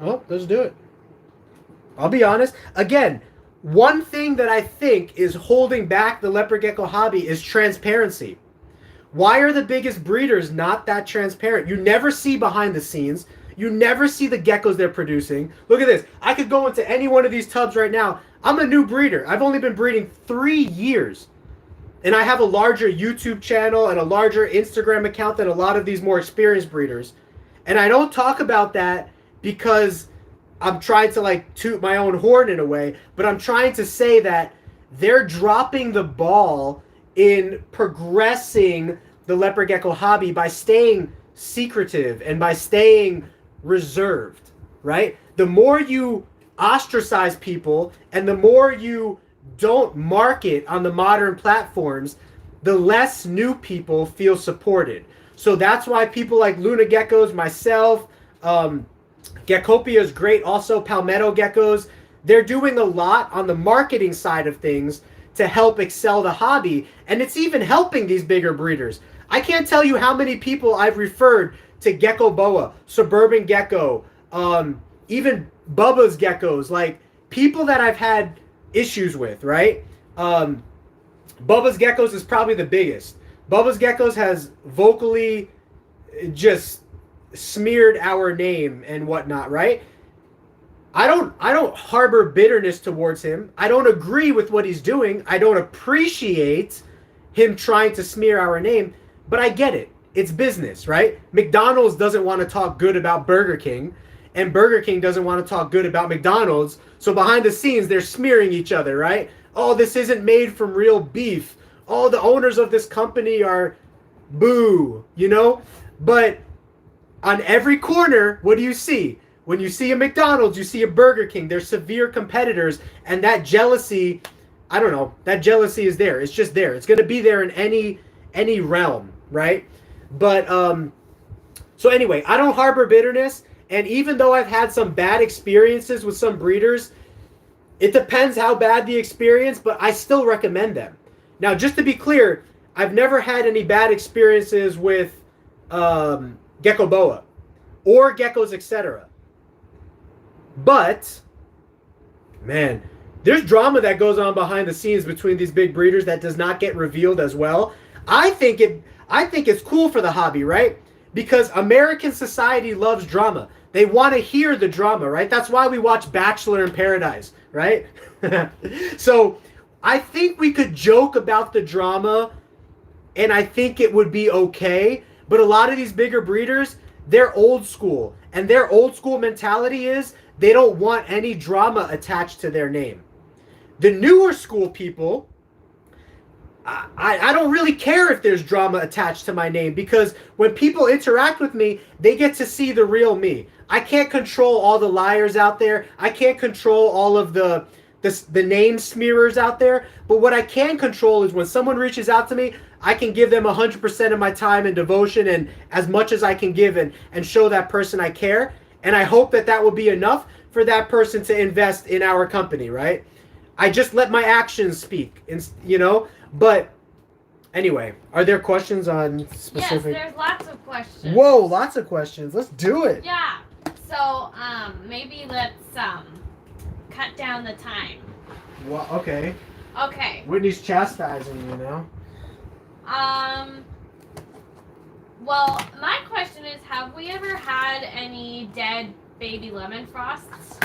Oh, let's do it. I'll be honest. Again, one thing that I think is holding back the leopard gecko hobby is transparency. Why are the biggest breeders not that transparent? You never see behind the scenes. You never see the geckos they're producing. Look at this. I could go into any one of these tubs right now. I'm a new breeder. I've only been breeding 3 years. and I have a larger YouTube channel and a larger Instagram account than a lot of these more experienced breeders. And I don't talk about that because I'm trying to like toot my own horn in a way, but I'm trying to say that they're dropping the ball in progressing the leopard gecko hobby by staying secretive and by staying reserved, right? The more you ostracize people and the more you don't market on the modern platforms, the less new people feel supported. So that's why people like Luna Geckos, myself, Geckopia is great, also Palmetto Geckos, they're doing a lot on the marketing side of things to help excel the hobby, and it's even helping these bigger breeders. I can't tell you how many people I've referred to Gecko Boa, Suburban Gecko, even Bubba's Geckos, like people that I've had issues with, right? Bubba's Geckos is probably the biggest. Bubba's Geckos has vocally just smeared our name and whatnot, right? I don't harbor bitterness towards him. I don't agree with what he's doing. I don't appreciate him trying to smear our name, but I get it. It's business, right? McDonald's doesn't want to talk good about Burger King, and Burger King doesn't want to talk good about McDonald's. So behind the scenes, they're smearing each other, right? Oh, this isn't made from real beef. Oh, the owners of this company are boo, you know? But on every corner, what do you see? When you see a McDonald's, you see a Burger King. They're severe competitors, and that jealousy, I don't know, that jealousy is there. It's just there. It's going to be there in any realm, right? But so anyway, I don't harbor bitterness, and even though I've had some bad experiences with some breeders, it depends how bad the experience, but I still recommend them. Now, just to be clear, I've never had any bad experiences with Gecko Boa or geckos, etc. But, man, there's drama that goes on behind the scenes between these big breeders that does not get revealed as well. I think it's cool for the hobby, right? Because American society loves drama. They want to hear the drama, right? That's why we watch Bachelor in Paradise, right? So I think we could joke about the drama, and I think it would be okay. But a lot of these bigger breeders, they're old school. And their old school mentality is they don't want any drama attached to their name. The newer school people, I don't really care if there's drama attached to my name, because when people interact with me, they get to see the real me. I can't control all the liars out there. I can't control all of the name smearers out there. But what I can control is when someone reaches out to me, I can give them 100% of my time and devotion and as much as I can give and show that person I care. And I hope that that will be enough for that person to invest in our company, right? I just let my actions speak, you know? But anyway, are there questions on specific? Yes, there's lots of questions. Whoa, lots of questions. Let's do it. Yeah. So, maybe let's cut down the time. Well, okay. Okay. Whitney's chastising you now. Well, my question is, have we ever had any dead baby lemon frosts?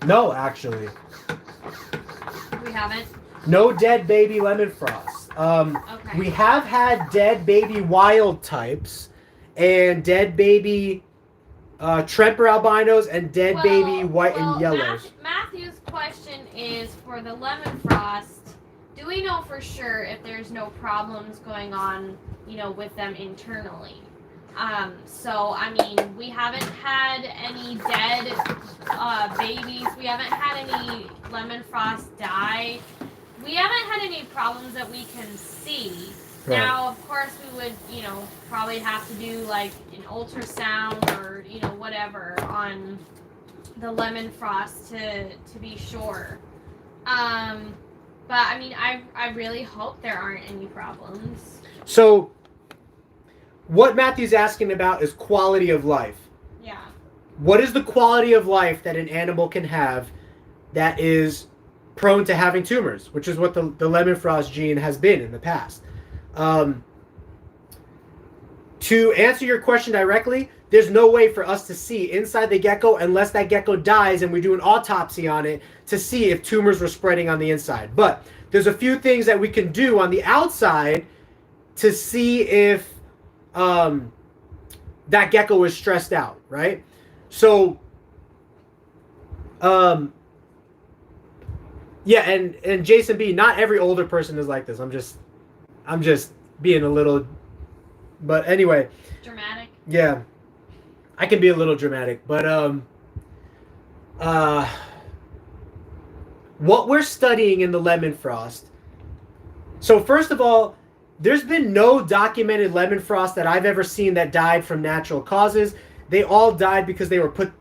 No, actually. We haven't? No dead baby lemon frost. Okay. We have had dead baby wild types and dead baby Tremper albinos and dead baby white and yellows. Matthew's question is for the lemon frost. Do we know for sure if there's no problems going on, you know, with them internally? So, I mean, we haven't had any dead babies. We haven't had any lemon frost die. We haven't had any problems that we can see. Right. Now, of course, we would, you know, probably have to do like an ultrasound or, you know, whatever on the lemon frost to be sure. But I mean, I really hope there aren't any problems. So, what Matthew's asking about is quality of life. Yeah. What is the quality of life that an animal can have that is prone to having tumors, which is what the lemon frost gene has been in the past. To answer your question directly, there's no way for us to see inside the gecko unless that gecko dies and we do an autopsy on it to see if tumors were spreading on the inside. But there's a few things that we can do on the outside to see if that gecko is stressed out, right? So, yeah, and Jason B, not every older person is like this. I'm just being a little, but anyway. Dramatic. Yeah, I can be a little dramatic, but what we're studying in the lemon frost. So first of all, there's been no documented lemon frost that I've ever seen that died from natural causes. They all died because they were put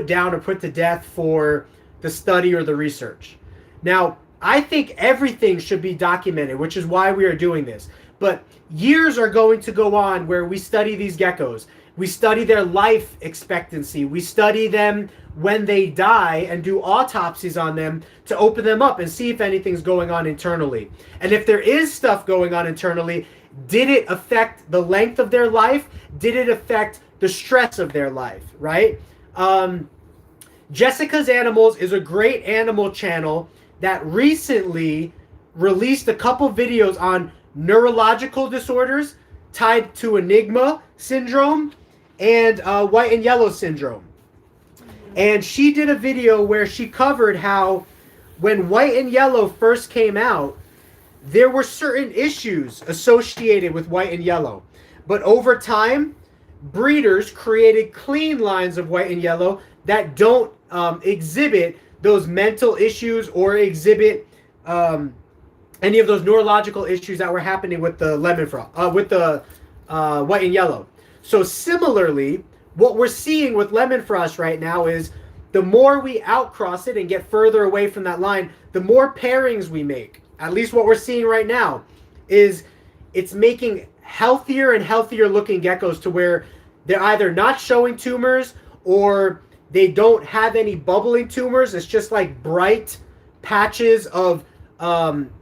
down or put to death for the study or the research. Now, I think everything should be documented, which is why we are doing this. But years are going to go on where we study these geckos. We study their life expectancy. We study them when they die and do autopsies on them to open them up and see if anything's going on internally. And if there is stuff going on internally, did it affect the length of their life? Did it affect the stress of their life, right? Jessica's Animals is a great animal channel that recently released a couple videos on neurological disorders tied to Enigma syndrome and white and yellow syndrome. And she did a video where she covered how when white and yellow first came out, there were certain issues associated with white and yellow. But over time, breeders created clean lines of white and yellow that don't exhibit those mental issues or exhibit any of those neurological issues that were happening with the lemon frost, with the white and yellow. So similarly, what we're seeing with lemon frost right now is the more we outcross it and get further away from that line, the more pairings we make. At least what we're seeing right now is it's making healthier and healthier looking geckos to where they're either not showing tumors or they don't have any bubbling tumors. It's just like bright patches of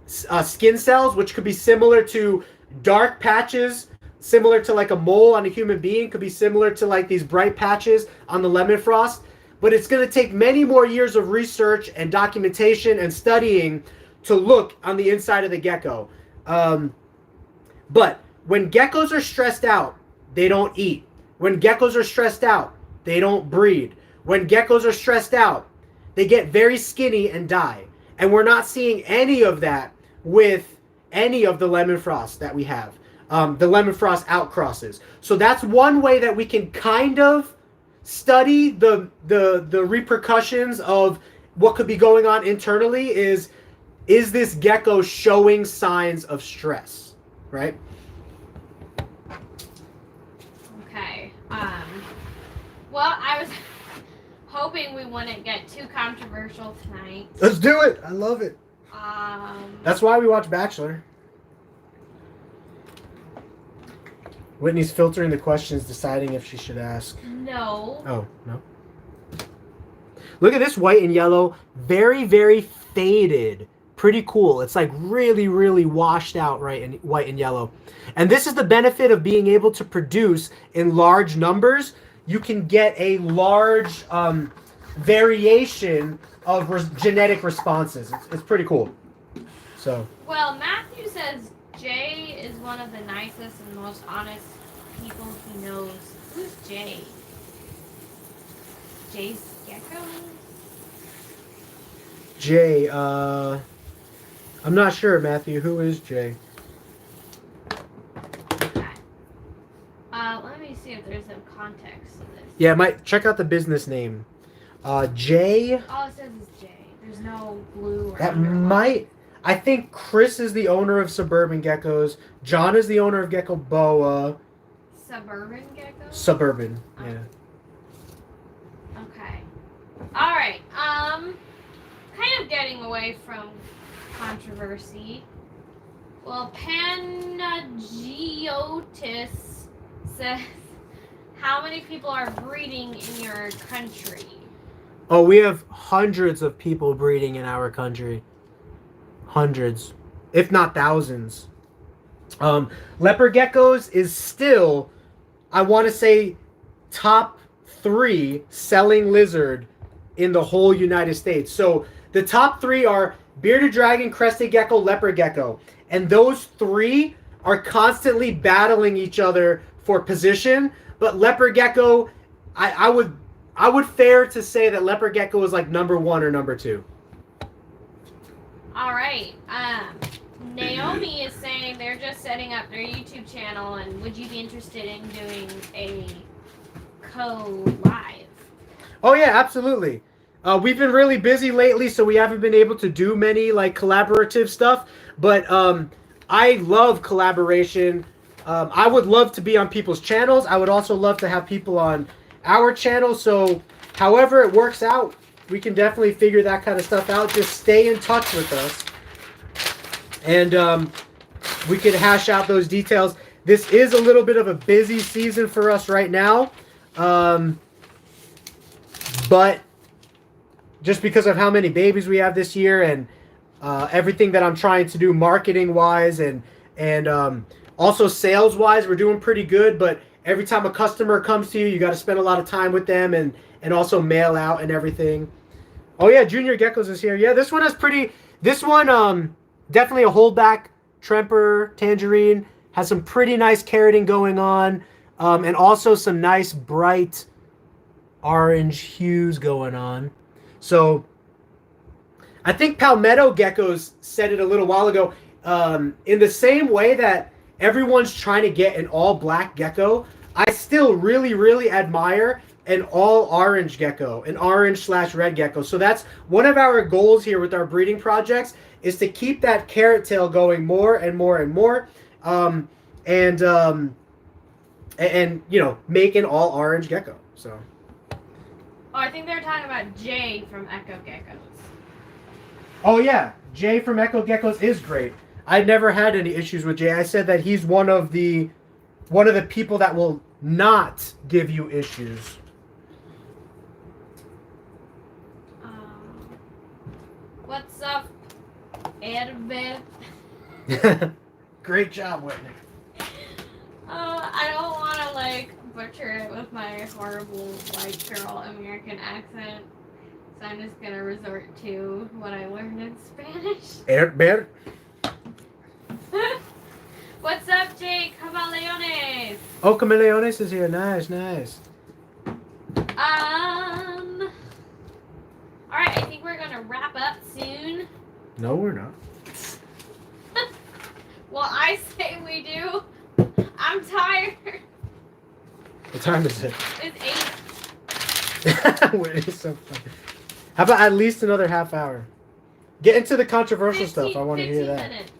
skin cells, which could be similar to dark patches, similar to like a mole on a human being, could be similar to like these bright patches on the lemon frost. But it's going to take many more years of research and documentation and studying to look on the inside of the gecko. But when geckos are stressed out, they don't eat. When geckos are stressed out, they don't breed. When geckos are stressed out, they get very skinny and die. And we're not seeing any of that with any of the lemon frost that we have. The lemon frost outcrosses. So that's one way that we can kind of study the repercussions of what could be going on internally is this gecko showing signs of stress, right? Okay. Well, I was hoping we wouldn't get too controversial tonight. Let's do it. I love it. That's why we watch Bachelor. Whitney's filtering the questions, deciding if she should ask. No. Oh, no. Look at this white and yellow. Very, very faded. Pretty cool. It's like really, really washed out, right, in white and yellow. And this is the benefit of being able to produce in large numbers. You can get a large variation of genetic responses. It's pretty cool. So. Well, Matthew says Jay is one of the nicest and most honest people he knows. Who's Jay? Jay's Gecko? Jay, I'm not sure, Matthew. Who is Jay? Okay. Let me see if there's some context to this. Yeah, check out the business name. Jay. All it says is Jay. There's no blue or That underline. might. I think Chris is the owner of Suburban Geckos. John is the owner of Gecko Boa. Suburban Gecko? Suburban, yeah. Okay. Alright, kind of getting away from controversy. Well, Panagiotis says, how many people are breeding in your country? Oh, we have hundreds of people breeding in our country. Hundreds, if not thousands. Leopard geckos is still, I want to say, top 3 selling lizard in the whole United States. So the top 3 are bearded dragon, crested gecko, leopard gecko. And those 3 are constantly battling each other for position. But leopard gecko, I would fare to say that leopard gecko is like number 1 or number 2. All right. Naomi is saying they're just setting up their YouTube channel, and would you be interested in doing a co-live? Oh yeah, absolutely. We've been really busy lately, so we haven't been able to do many like collaborative stuff. But I love collaboration. I would love to be on people's channels. I would also love to have people on our channel. So however it works out, we can definitely figure that kind of stuff out. Just stay in touch with us. And we could hash out those details. This is a little bit of a busy season for us right now. But just because of how many babies we have this year and everything that I'm trying to do marketing-wise and also sales-wise, we're doing pretty good. But every time a customer comes to you, you got to spend a lot of time with them and also mail out and everything. Oh, yeah, Junior Geckos is here. Yeah, this one has pretty... This one... Definitely a holdback Tremper Tangerine. Has some pretty nice carroting going on. And also some nice bright orange hues going on. So I think Palmetto Geckos said it a little while ago. In the same way that everyone's trying to get an all black gecko, I still really, really admire an all orange gecko, an orange/red gecko. So that's one of our goals here with our breeding projects, is to keep that carrot tail going more and more and more, and you know, make an all orange gecko. So. Oh, I think they're talking about Jay from Echo Geckos. Oh yeah, Jay from Echo Geckos is great. I never had any issues with Jay. I said that he's one of the people that will not give you issues. What's up, Edvin? Great job, Whitney. I don't want to like butcher it with my horrible white girl American accent, so I'm just gonna resort to what I learned in Spanish. Bear. What's up, Jake? Camaleones. Oh, Camaleones is here. Nice, nice. All right, I think we're gonna wrap up soon. No, we're not. Well, I say we do. I'm tired. What time is it? It's 8. Whitney's so funny. How about at least another half hour? Get into the controversial stuff. I want to hear that. 15 minutes.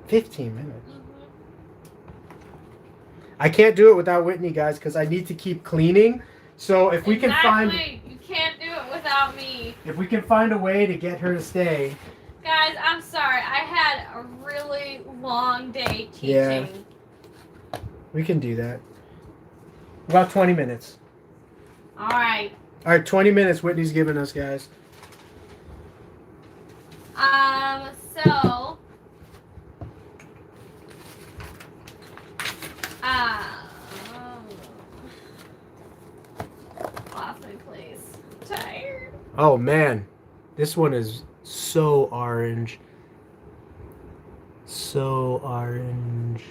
15 minutes. I can't do it without Whitney, guys, because I need to keep cleaning. So if we can find... You can't do it without me. If we can find a way to get her to stay... Guys, I'm sorry. I had a really long day teaching. Yeah. We can do that. About 20 minutes. All right. All right, 20 minutes Whitney's giving us, guys. So... Lost my place. I'm tired. Oh, man. This one is so orange. So orange.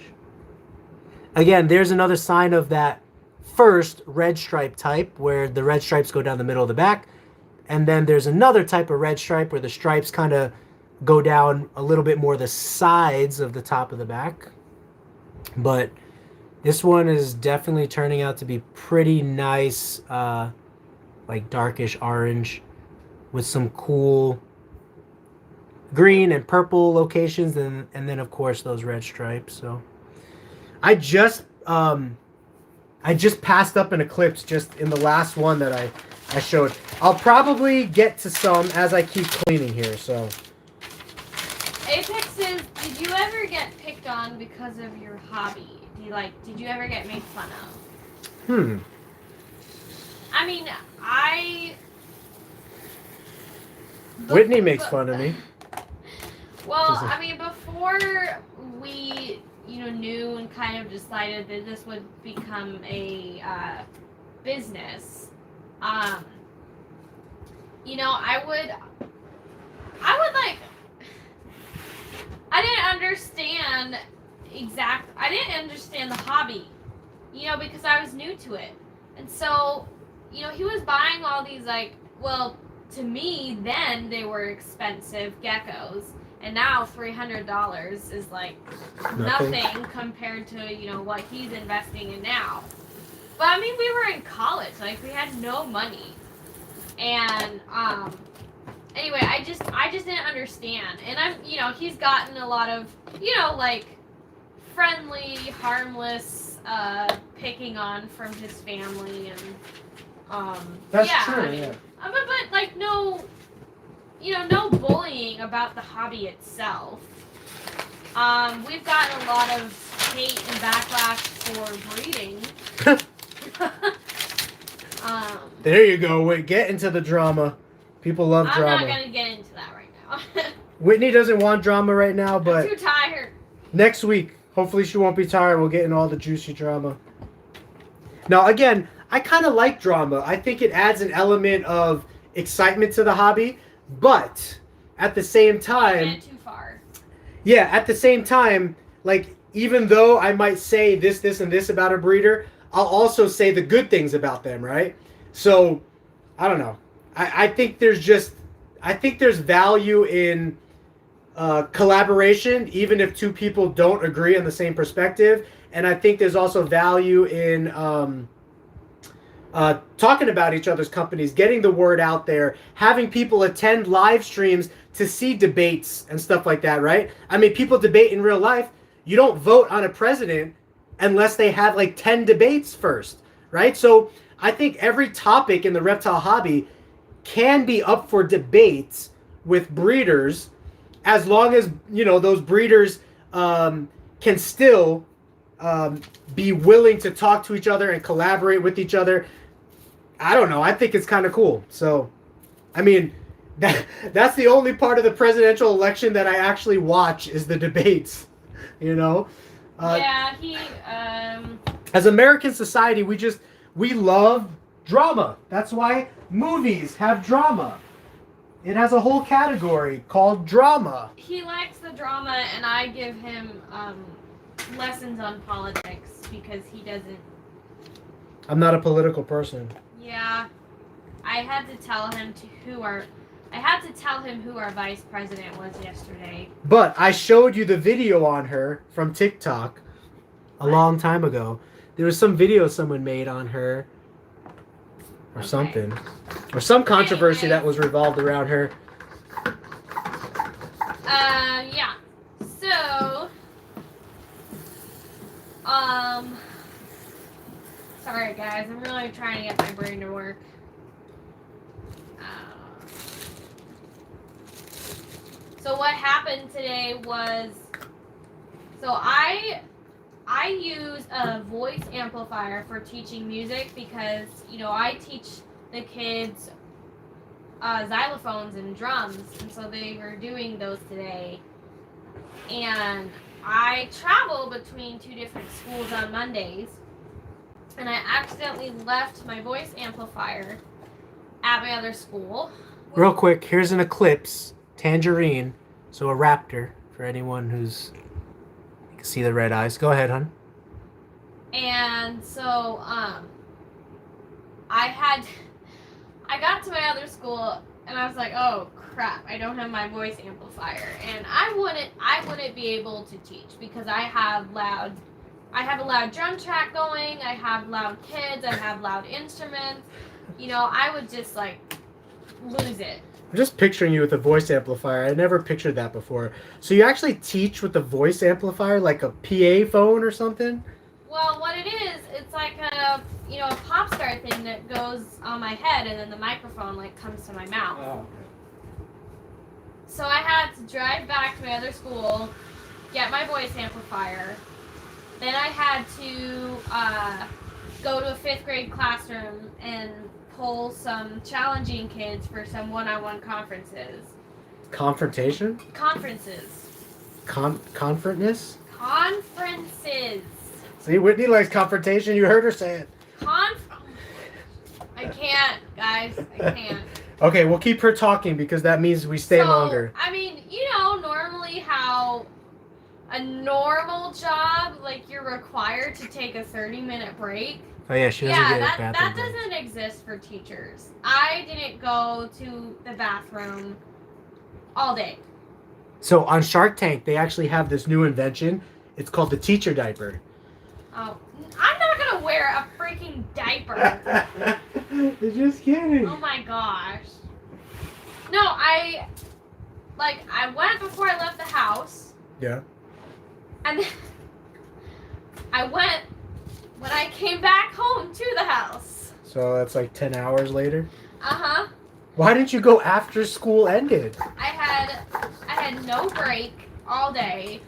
Again, there's another sign of that first red stripe type where the red stripes go down the middle of the back. And then there's another type of red stripe where the stripes kind of go down a little bit more the sides of the top of the back. But this one is definitely turning out to be pretty nice, like darkish orange with some cool green and purple locations, and then of course those red stripes. So I just passed up an eclipse just in the last one that I showed. I'll probably get to some as I keep cleaning here. So Apex says, did you ever get picked on because of your hobby? Did you ever get made fun of? I mean, Whitney makes fun of me. Well, I mean, before we, knew and kind of decided that this would become a business, you know, I would like, I didn't understand the hobby, you know, because I was new to it. And so, you know, he was buying all these, like, well, to me, then they were expensive geckos. And now $300 is like nothing compared to, you know, what he's investing in now. But I mean, we were in college, like we had no money. And anyway, I just didn't understand. And I'm, you know, he's gotten a lot of, you know, like friendly, harmless picking on from his family and That's yeah, true, I mean, yeah. But like no, you know, no bullying about the hobby itself. We've gotten a lot of hate and backlash for breeding. There you go. Wait, get into the drama. People love drama. I'm not gonna get into that right now. Whitney doesn't want drama right now, but I'm too tired. next week, hopefully she won't be tired. We'll get into all the juicy drama. Now, again, I kind of like drama. I think it adds an element of excitement to the hobby, but at the same time, Went too far. yeah, at the same time, like, even though I might say this, and this about a breeder, I'll also say the good things about them, right? So, I don't know. I think there's value in collaboration, even if two people don't agree on the same perspective. And I think there's also value in talking about each other's companies, getting the word out there, having people attend live streams to see debates and stuff like that, right? I mean, people debate in real life. You don't vote on a president unless they have like 10 debates first, right? So I think every topic in the reptile hobby can be up for debates with breeders, as long as, you know, those breeders can still be willing to talk to each other and collaborate with each other. I don't know. I think it's kind of cool. So, I mean, that's the only part of the presidential election that I actually watch is the debates, you know? Yeah, As American society, we love drama. That's why movies have drama. It has a whole category called drama. he likes the drama, and I give him lessons on politics because he doesn't. I'm not a political person. Yeah, I had to tell him who our vice president was yesterday. But I showed you the video on her from TikTok a long time ago. There was some video someone made on her or something. Or some controversy that was revolved around her. Yeah. So, sorry guys, I'm really trying to get my brain to work. So what happened today was, so I use a voice amplifier for teaching music because, you know, I teach the kids xylophones and drums, and so they were doing those today. And I travel between two different schools on Mondays, and I accidentally left my voice amplifier at my other school. Real quick, here's an eclipse. Tangerine. So a raptor, for anyone who's... You can see the red eyes. Go ahead, hon. And so, I got to my other school, and I was like, oh crap, I don't have my voice amplifier, and I wouldn't be able to teach because I have a loud drum track going, I have loud kids, I have loud instruments. You know, I would just like lose it. I'm just picturing you with a voice amplifier. I never pictured that before. So you actually teach with the voice amplifier, like a PA phone or something? Well, what it is, it's like a pop star thing that goes on my head, and then the microphone like comes to my mouth. Oh, okay. So I had to drive back to my other school, get my voice amplifier. Then I had to go to a 5th grade classroom and pull some challenging kids for some one-on-one conferences. Confrontation? Conferences. Conferentness? Conferences. See, Whitney likes confrontation. You heard her say it. I can't, guys. I can't. Okay, we'll keep her talking because that means we stay So, longer. I mean, you know, normally how a normal job, like you're required to take a 30-minute break. Oh yeah, she doesn't get a bathroom that break. doesn't exist for teachers. I didn't go to the bathroom all day. So on Shark Tank, they actually have this new invention. It's called the Teacher Diaper. Oh, I'm not gonna wear a freaking diaper. Just kidding. Oh my gosh. No, I went before I left the house. Yeah. And then I went when I came back home to the house. So that's like 10 hours later? Uh-huh. Why didn't you go after school ended? I had no break all day.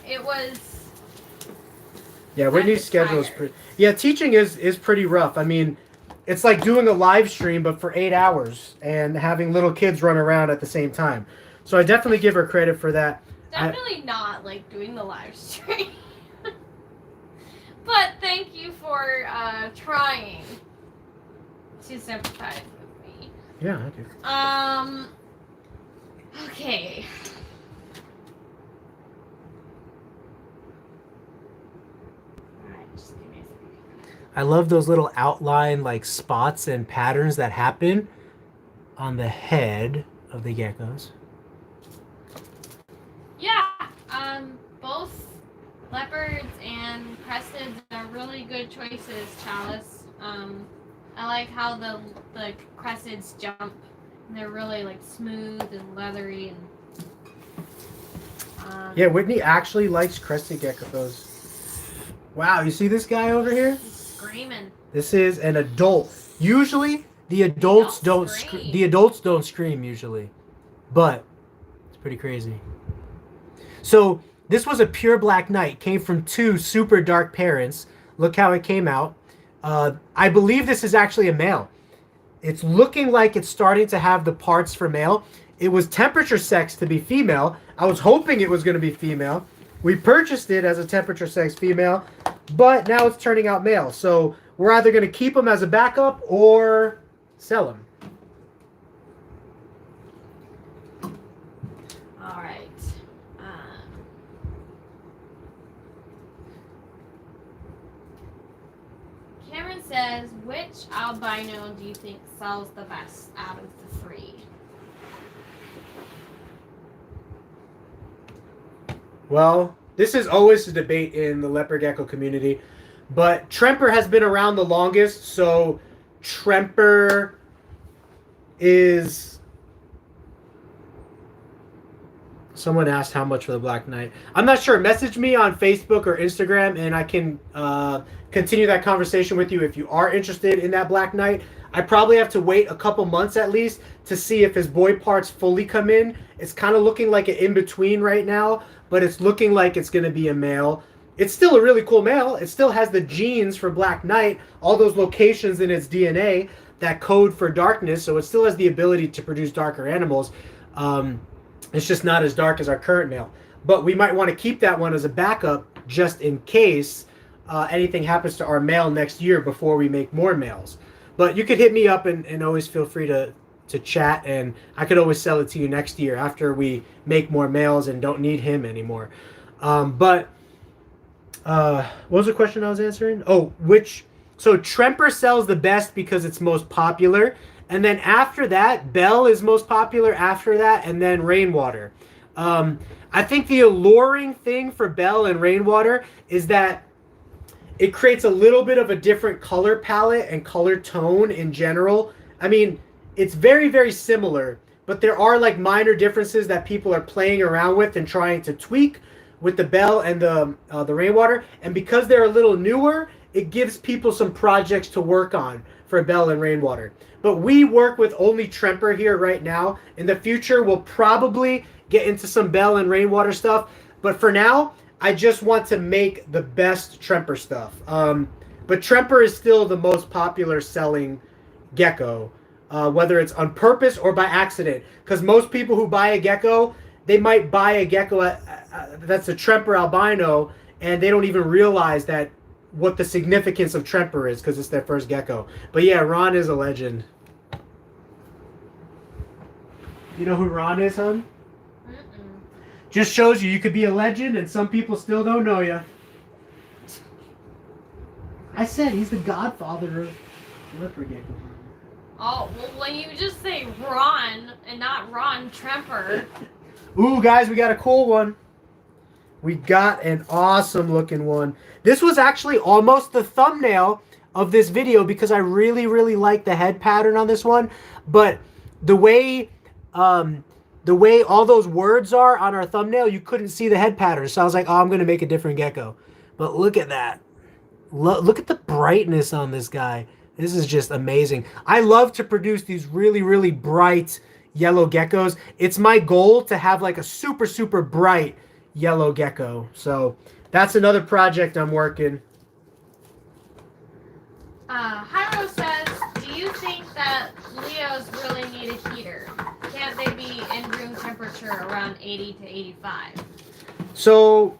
It was... Yeah, Whitney's schedule is pretty... Yeah, teaching is pretty rough. I mean, it's like doing a live stream, but for 8 hours and having little kids run around at the same time. So I definitely give her credit for that. Definitely not like doing the live stream. But thank you for trying to sympathize with me. Yeah, I do. Okay. Alright, just give me a second. I love those little outline like spots and patterns that happen on the head of the geckos. Yeah, both leopards and cresteds are really good choices, Chalice. I like how the cresteds jump. And they're really like smooth and leathery and Yeah, Whitney actually likes crested geckos. Wow, you see this guy over here? he's screaming. This is an adult. Usually the adults don't scream. the adults don't scream usually. But it's pretty crazy. So this was a pure black knight, came from 2 super dark parents. Look how it came out. I believe this is actually a male. It's looking like it's starting to have the parts for male. It was temperature sex to be female. I was hoping it was going to be female. We purchased it as a temperature sex female, but now it's turning out male. So we're either going to keep them as a backup or sell them. All right. Cameron says, which albino do you think sells the best out of the 3? Well, this is always a debate in the leopard gecko community, but Tremper has been around the longest, so Tremper is... Someone asked how much for the Black Knight. I'm not sure. Message me on Facebook or Instagram, and I can continue that conversation with you if you are interested in that Black Knight. I probably have to wait a couple months at least to see if his boy parts fully come in. It's kind of looking like an in-between right now, but it's looking like it's going to be a male. It's still a really cool male. It still has the genes for Black Knight, all those locations in its DNA that code for darkness, so it still has the ability to produce darker animals. It's just not as dark as our current male. But we might want to keep that one as a backup just in case anything happens to our male next year before we make more males. But you could hit me up and always feel free to chat, and I could always sell it to you next year after we make more males and don't need him anymore. What was the question I was answering? Oh, so Tremper sells the best because it's most popular. And then after that, Bell is most popular after that, and then Rainwater. I think the alluring thing for Bell and Rainwater is that it creates a little bit of a different color palette and color tone in general. I mean, it's very, very similar, but there are like minor differences that people are playing around with and trying to tweak with the Bell and the Rainwater. And because they're a little newer, it gives people some projects to work on for Bell and Rainwater. But we work with only Tremper here right now. In the future, we'll probably get into some Bell and Rainwater stuff. But for now, I just want to make the best Tremper stuff. But Tremper is still the most popular selling gecko, whether it's on purpose or by accident. Because most people who buy a gecko, they might buy a gecko that's a Tremper albino, and they don't even realize that what the significance of Tremper is because it's their first gecko. But yeah, Ron is a legend. You know who Ron is, hon? Just shows you could be a legend and some people still don't know you. I said he's the godfather of leopard gecko. Oh, well, when you just say Ron and not Ron Tremper. Ooh, guys, we got a cool one. We got an awesome looking one. This was actually almost the thumbnail of this video because I really, really like the head pattern on this one. But the way all those words are on our thumbnail, you couldn't see the head pattern. So I was like, oh, I'm going to make a different gecko. But look at that. Look at the brightness on this guy. This is just amazing. I love to produce these really, really bright yellow geckos. It's my goal to have like a super, super bright yellow gecko. So that's another project I'm working. Hyro says, do you think that Leos really need a heater? Can't they be in room temperature around 80 to 85? So,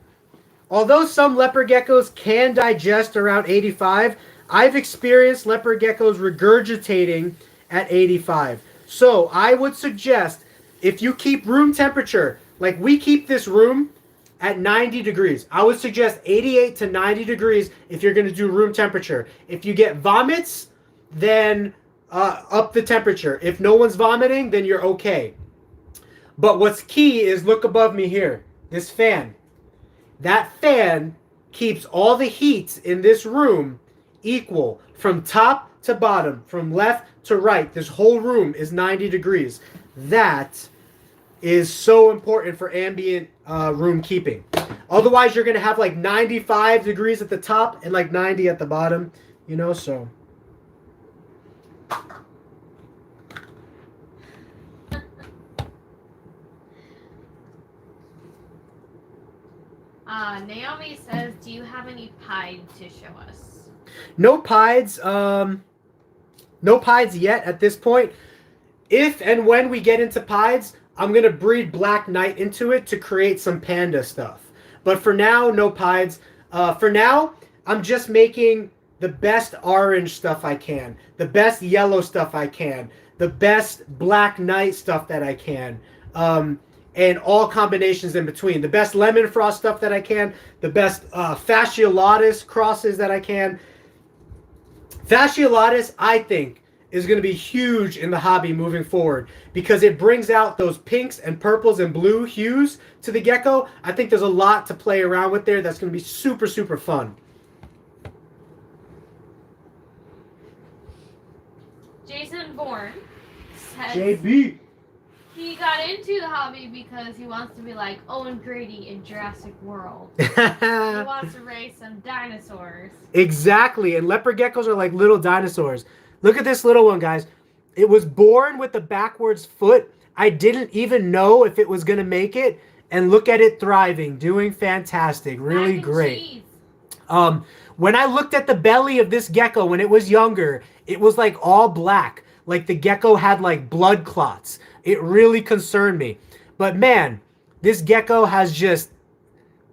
although some leopard geckos can digest around 85, I've experienced leopard geckos regurgitating at 85. So, I would suggest if you keep room temperature, like we keep this room at 90 degrees. I would suggest 88 to 90 degrees if you're going to do room temperature. If you get vomits, then up the temperature. If no one's vomiting, then you're okay. But what's key is look above me here. This fan. That fan keeps all the heat in this room equal from top to bottom, from left to right. This whole room is 90 degrees. That is so important for ambient room keeping. Otherwise, you're going to have like 95 degrees at the top and like 90 at the bottom, you know, so. Naomi says, do you have any pied to show us? No pieds. No pieds yet at this point. If and when we get into pieds, I'm going to breed Black Knight into it to create some panda stuff. But for now, no pieds. For now, I'm just making the best orange stuff I can. The best yellow stuff I can. The best Black Knight stuff that I can. And all combinations in between. The best lemon frost stuff that I can. The best fasciolatus crosses that I can. Fasciolatus, I think, is going to be huge in the hobby moving forward because it brings out those pinks and purples and blue hues to the gecko. I think there's a lot to play around with there that's going to be super, super fun. Jason Bourne says JB. he got into the hobby because he wants to be like Owen Grady in Jurassic World. He wants to raise some dinosaurs. Exactly, and leopard geckos are like little dinosaurs. Look at this little one, guys. It was born with the backwards foot. I didn't even know if it was going to make it. And look at it thriving, doing fantastic. Really great. When I looked at the belly of this gecko when it was younger, it was like all black. Like the gecko had like blood clots. It really concerned me. But man, this gecko has just...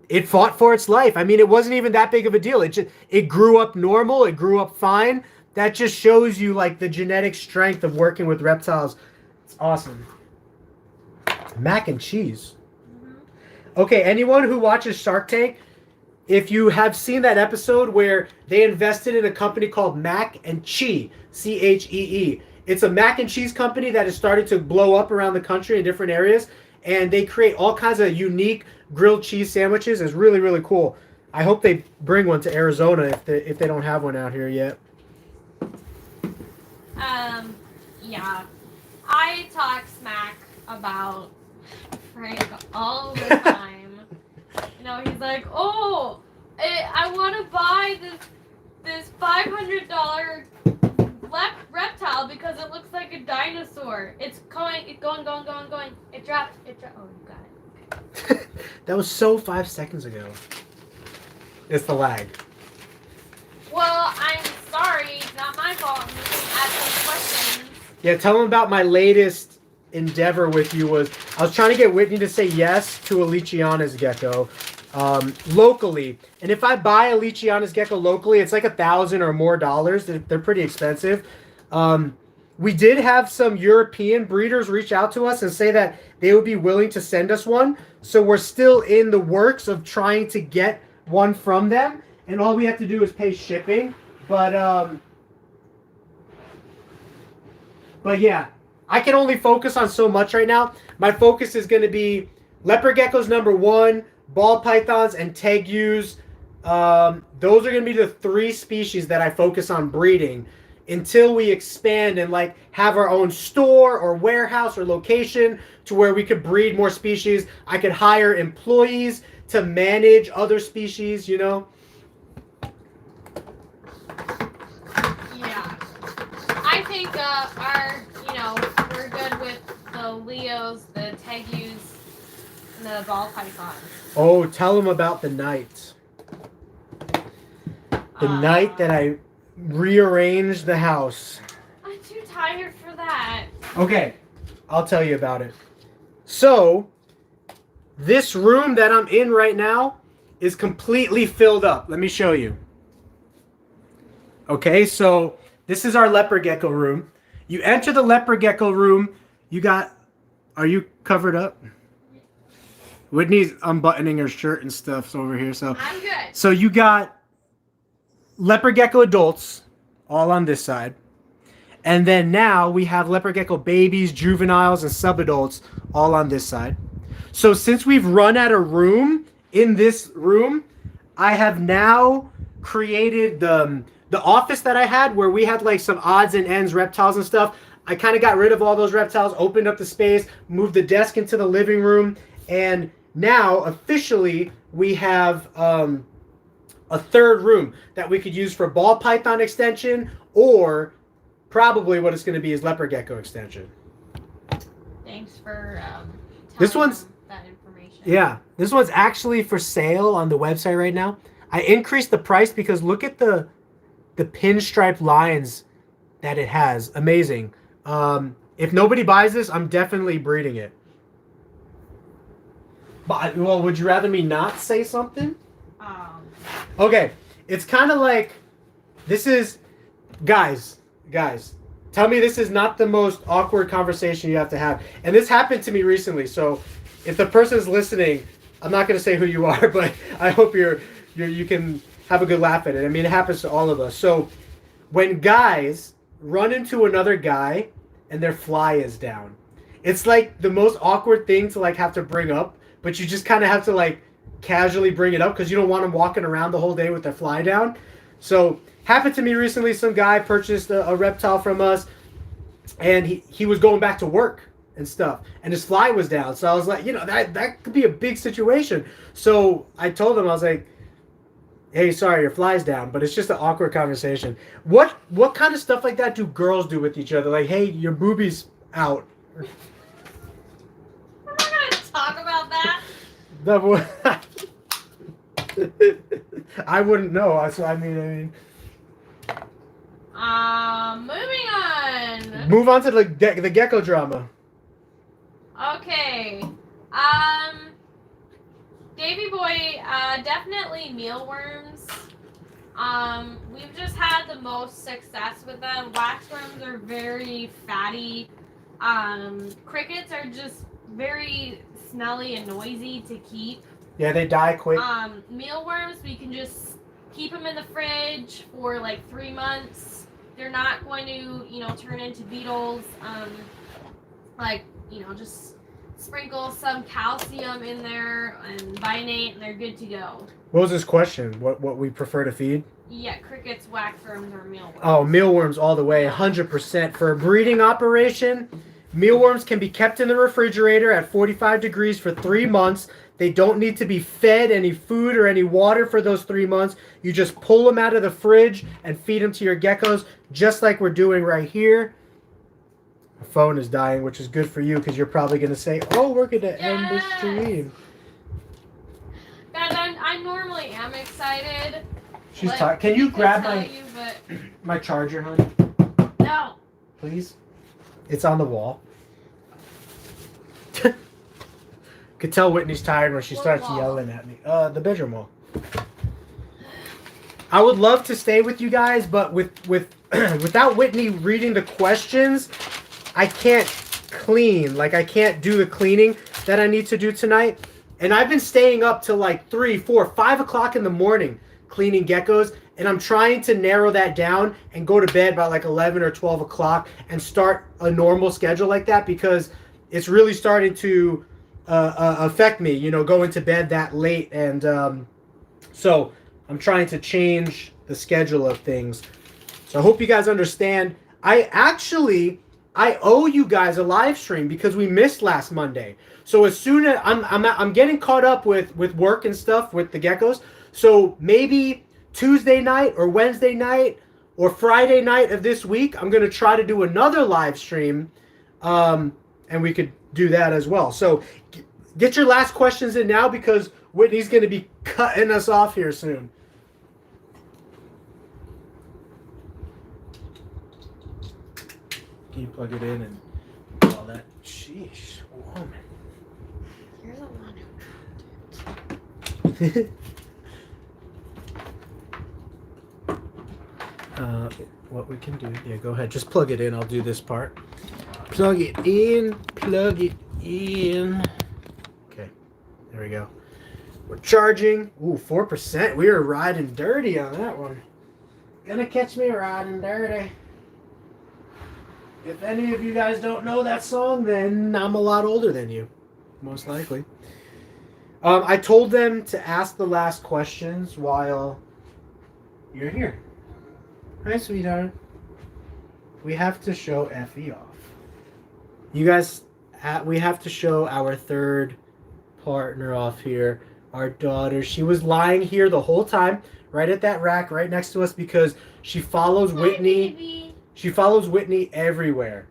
It fought for its life. I mean, it wasn't even that big of a deal. It grew up normal. It grew up fine. That just shows you like the genetic strength of working with reptiles. It's awesome. Mac and cheese. Okay, anyone who watches Shark Tank, if you have seen that episode where they invested in a company called Mac and Cheese, C-H-E-E. It's a mac and cheese company that has started to blow up around the country in different areas. And they create all kinds of unique grilled cheese sandwiches. It's really, really cool. I hope they bring one to Arizona if they don't have one out here yet. Yeah. I talk smack about Frank all the time. You know, he's like, oh, I want to buy this $500 reptile because it looks like a dinosaur. It's going. It dropped. Oh, you got it. That was so 5 seconds ago. It's the lag. Well, I'm sorry. It's not my fault. You can ask those questions. Yeah, tell them about my latest endeavor with you was I was trying to get Whitney to say yes to a Leachiana's gecko. locally. And if I buy a Leachianus gecko locally, it's like $1,000 or more dollars. They're pretty expensive. We did have some European breeders reach out to us and say that they would be willing to send us one. So we're still in the works of trying to get one from them. And all we have to do is pay shipping. But yeah, I can only focus on so much right now. My focus is going to be leopard geckos #1, ball pythons, and tegus. Those are going to be the 3 species that I focus on breeding until we expand and like have our own store or warehouse or location to where we could breed more species. I could hire employees to manage other species, you know. Yeah, I think we're good with the Leos, the tegus, and the ball pythons. Oh, tell them about the night. The night that I rearranged the house. I'm too tired for that. Okay, I'll tell you about it. So, this room that I'm in right now is completely filled up. Let me show you. Okay, so this is our leopard gecko room. You enter the leopard gecko room, you got... Are you covered up? Whitney's unbuttoning her shirt and stuff over here. So I'm good. So you got leopard gecko adults all on this side. And then now we have leopard gecko babies, juveniles, and subadults all on this side. So since we've run out of room in this room, I have now created the office that I had where we had like some odds and ends reptiles and stuff. I kind of got rid of all those reptiles, opened up the space, moved the desk into the living room, and now officially we have a 3rd room that we could use for ball python extension, or probably what it's going to be is leopard gecko extension. Thanks for This one's that information. Yeah, this one's actually for sale on the website right now. I increased the price because look at the pinstripe lines that it has. Amazing. If nobody buys this, I'm definitely breeding it. But, well, would you rather me not say something? Okay, it's kind of like, this is, guys, tell me this is not the most awkward conversation you have to have. And this happened to me recently, so if the person's listening, I'm not going to say who you are, but I hope you can have a good laugh at it. I mean, it happens to all of us. So when guys run into another guy and their fly is down, it's like the most awkward thing to like have to bring up, but you just kind of have to like casually bring it up because you don't want them walking around the whole day with their fly down. So happened to me recently. Some guy purchased a reptile from us, and he was going back to work and stuff, and his fly was down. So I was like, that could be a big situation. So I told him, I was like, hey, sorry, your fly's down, but it's just an awkward conversation. What kind of stuff like that do girls do with each other? Like, hey, your boobie's out. We're not gonna talk about that. I wouldn't know. So I mean. Moving on. Move on to the gecko drama. Okay. Davy Boy, definitely mealworms. We've just had the most success with them. Waxworms are very fatty. Crickets are just very smelly and noisy to keep. Yeah, they die quick. Mealworms, we can just keep them in the fridge for like 3 months. They're not going to, turn into beetles. Just sprinkle some calcium in there and binate, and they're good to go. What was his question? What we prefer to feed? Yeah, crickets, waxworms, or mealworms. Oh, mealworms all the way, 100%. For a breeding operation, mealworms can be kept in the refrigerator at 45 degrees for 3 months. They don't need to be fed any food or any water for those 3 months. You just pull them out of the fridge and feed them to your geckos, just like we're doing right here. My phone is dying, which is good for you because you're probably going to say, oh, we're going to end this stream. Guys, I normally am excited. She's tired. Can you grab my charger, honey? No. Please? It's on the wall. Could tell Whitney's tired when she What starts wall? yelling at me. The bedroom wall. I would love to stay with you guys, but without Whitney reading the questions, I can't clean. Like, I can't do the cleaning that I need to do tonight. And I've been staying up till like 3, 4, 5 o'clock in the morning cleaning geckos. And I'm trying to narrow that down and go to bed by like 11 or 12 o'clock and start a normal schedule like that, because it's really starting to affect me, you know, going to bed that late. And so I'm trying to change the schedule of things. So I hope you guys understand. I owe you guys a live stream because we missed last Monday. So as soon as I'm getting caught up with work and stuff with the geckos. So maybe Tuesday night or Wednesday night or Friday night of this week, I'm going to try to do another live stream. And we could do that as well. So get your last questions in now because Whitney's going to be cutting us off here soon. Can you plug it in and all that? Sheesh, woman. You're the one who dropped it. What we can do, yeah, go ahead. Just plug it in. I'll do this part. Plug it in. Plug it in. Okay, there we go. We're charging. Ooh, 4%. We were riding dirty on that one. Gonna catch me riding dirty. If any of you guys don't know that song, then I'm a lot older than you, most likely. I told them to ask the last questions while you're here. Hi, sweetheart. We have to show Effie off. You guys, we have to show our third partner off here. Our daughter. She was lying here the whole time, right at that rack, right next to us, because she follows Whitney. Baby. She follows Whitney everywhere.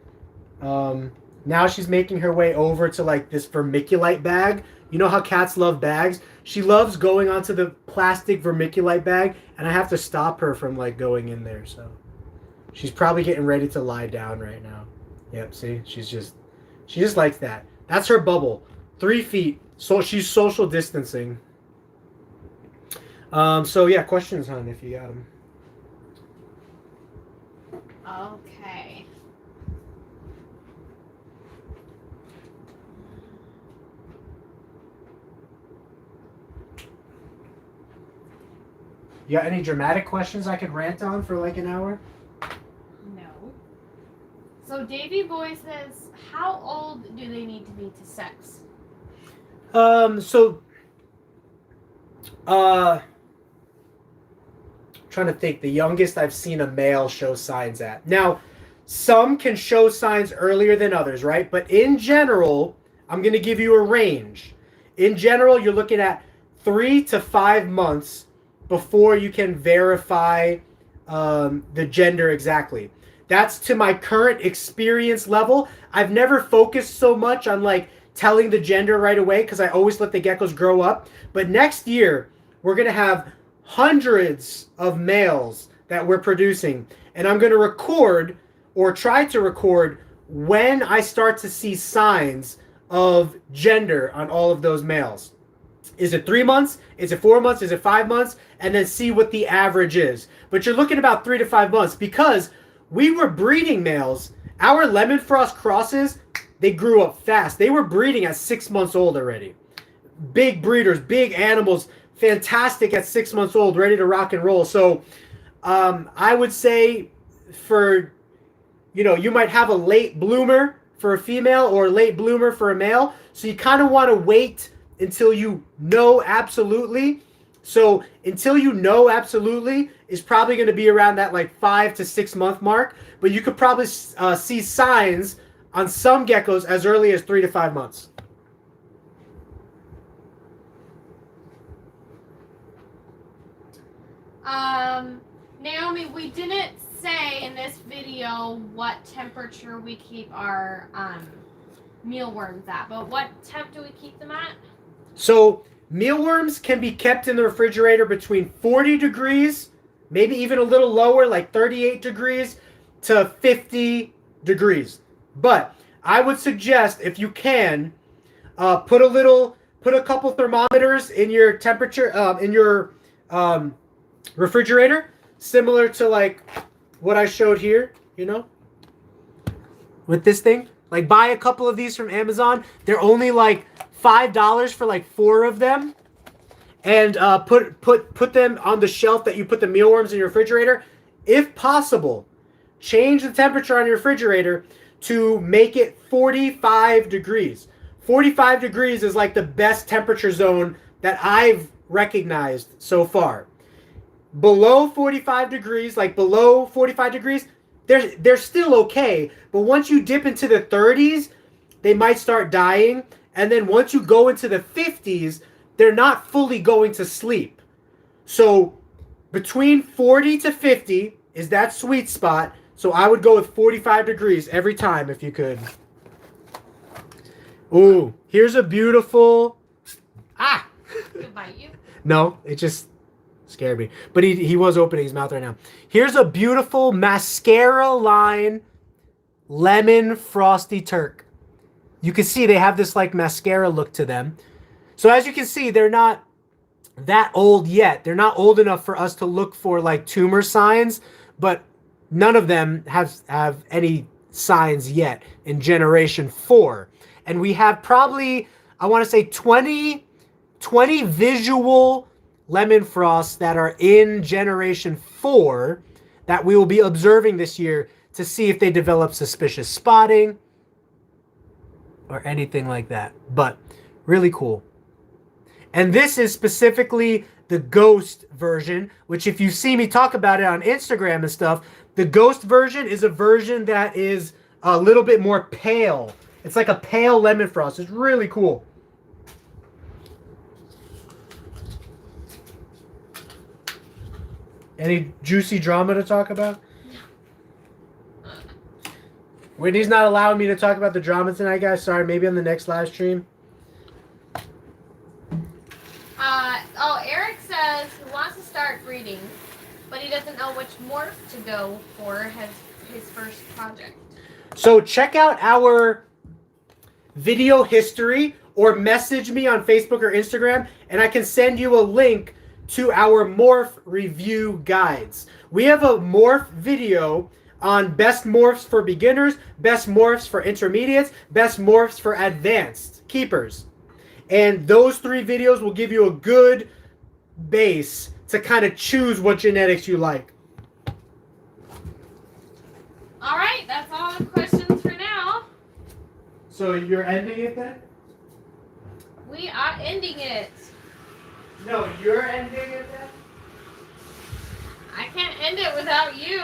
Now she's making her way over to like this vermiculite bag. You know how cats love bags? She loves going onto the plastic vermiculite bag, and I have to stop her from like going in there. So she's probably getting ready to lie down right now. Yep, see? She just likes that. That's her bubble. 3 feet. So she's social distancing. So yeah, questions, hon, if you got them. Okay. You got any dramatic questions I could rant on for like an hour? No. So Davy Boy says, how old do they need to be to sex? Trying to think, the youngest I've seen a male show signs at. Now, some can show signs earlier than others, right? But in general, I'm going to give you a range. In general, you're looking at 3 to 5 months before you can verify the gender exactly. That's to my current experience level. I've never focused so much on like telling the gender right away because I always let the geckos grow up. But next year, we're going to have hundreds of males that we're producing. And I'm going to record or try to record when I start to see signs of gender on all of those males. Is it 3 months? Is it 4 months? Is it 5 months? And then see what the average is. But you're looking about 3 to 5 months because we were breeding males. Our lemon frost crosses, they grew up fast. They were breeding at 6 months old already. Big breeders, big animals, fantastic at 6 months old, ready to rock and roll. So I would say for, you might have a late bloomer for a female or a late bloomer for a male. So you kind of want to wait until you know absolutely. So until you know absolutely is probably going to be around that like 5 to 6 month mark. But you could probably see signs on some geckos as early as 3 to 5 months. Naomi, we didn't say in this video what temperature we keep our mealworms at, but what temp do we keep them at? So mealworms can be kept in the refrigerator between 40 degrees, maybe even a little lower, like 38 degrees to 50 degrees. But I would suggest, if you can, Put a couple thermometers in your temperature, in your refrigerator, similar to like what I showed here, with this thing. Like, buy a couple of these from Amazon. They're only like $5 for like 4 of them. And put them on the shelf that you put the mealworms in your refrigerator. If possible, change the temperature on your refrigerator to make it 45 degrees. 45 degrees is like the best temperature zone that I've recognized so far. Below 45 degrees, they're still okay. But once you dip into the 30s, they might start dying. And then once you go into the 50s, they're not fully going to sleep. So between 40 to 50 is that sweet spot. So I would go with 45 degrees every time if you could. Ooh, here's a beautiful... Did it bite you? No, it just scared me. But he was opening his mouth right now. Here's a beautiful mascara line lemon frosty Turk. You can see they have this like mascara look to them. So as you can see, they're not that old yet. They're not old enough for us to look for like tumor signs, but none of them have any signs yet in generation 4. And we have probably, I want to say 20 visual lemon frosts that are in generation 4 that we will be observing this year to see if they develop suspicious spotting or anything like that. But really cool. And this is specifically the ghost version, which if you see me talk about it on Instagram and stuff, the ghost version is a version that is a little bit more pale. It's like a pale lemon frost. It's really cool. Any juicy drama to talk about? Whitney's not allowing me to talk about the drama tonight, guys. Sorry, maybe on the next live stream. Eric says he wants to start breeding, but he doesn't know which morph to go for his first project. So check out our video history or message me on Facebook or Instagram, and I can send you a link to our morph review guides. We have a morph video on best morphs for beginners, best morphs for intermediates, best morphs for advanced keepers. And those 3 videos will give you a good base to kind of choose what genetics you like. All right, that's all the questions for now. So you're ending it then? We are ending it. No, you're ending it then? I can't end it without you.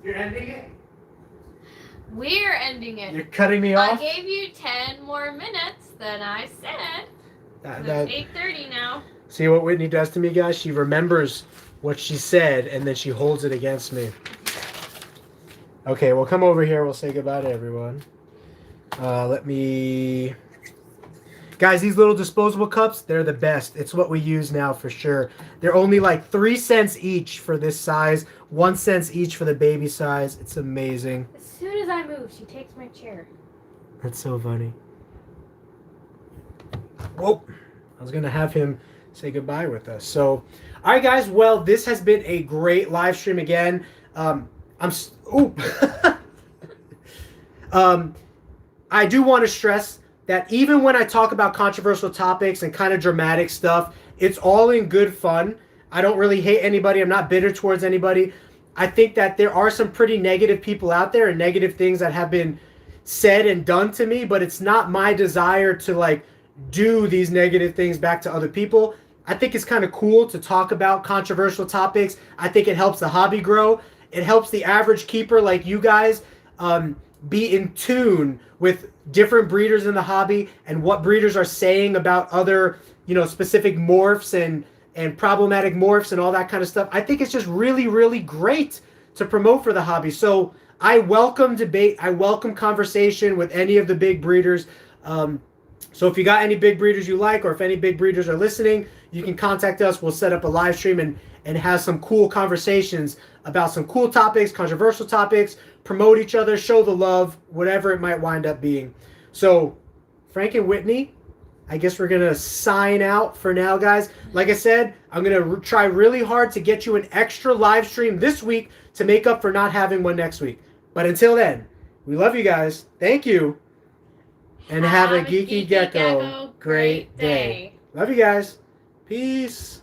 You're ending it? We're ending it. You're cutting me off? I gave you 10 more minutes than I said. It's 8:30 now. See what Whitney does to me, guys? She remembers what she said, and then she holds it against me. Okay, well, come over here. We'll say goodbye to everyone. Let me... Guys, these little disposable cups, they're the best. It's what we use now for sure. They're only like 3 cents each for this size, 1 cent each for the baby size. It's amazing. As soon as I move, she takes my chair. That's so funny. Whoa. I was going to have him say goodbye with us. So, all right, guys. Well, this has been a great live stream again. I do want to stress that even when I talk about controversial topics and kind of dramatic stuff, it's all in good fun. I don't really hate anybody. I'm not bitter towards anybody. I think that there are some pretty negative people out there and negative things that have been said and done to me, but it's not my desire to like do these negative things back to other people. I think it's kind of cool to talk about controversial topics. I think it helps the hobby grow. It helps the average keeper like you guys be in tune with different breeders in the hobby and what breeders are saying about other, specific morphs and problematic morphs and all that kind of stuff. I think it's just really, really great to promote for the hobby. So I welcome debate. I welcome conversation with any of the big breeders. So if you got any big breeders you like, or if any big breeders are listening, you can contact us. We'll set up a live stream and have some cool conversations about some cool topics, controversial topics, promote each other, show the love, whatever it might wind up being. So, Frank and Whitney, I guess we're going to sign out for now, guys. Like I said, I'm going to try really hard to get you an extra live stream this week to make up for not having one next week. But until then, we love you guys. Thank you. And have a geeky gecko great day. Love you guys. Peace.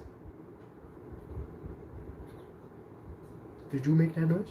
Did you make that noise?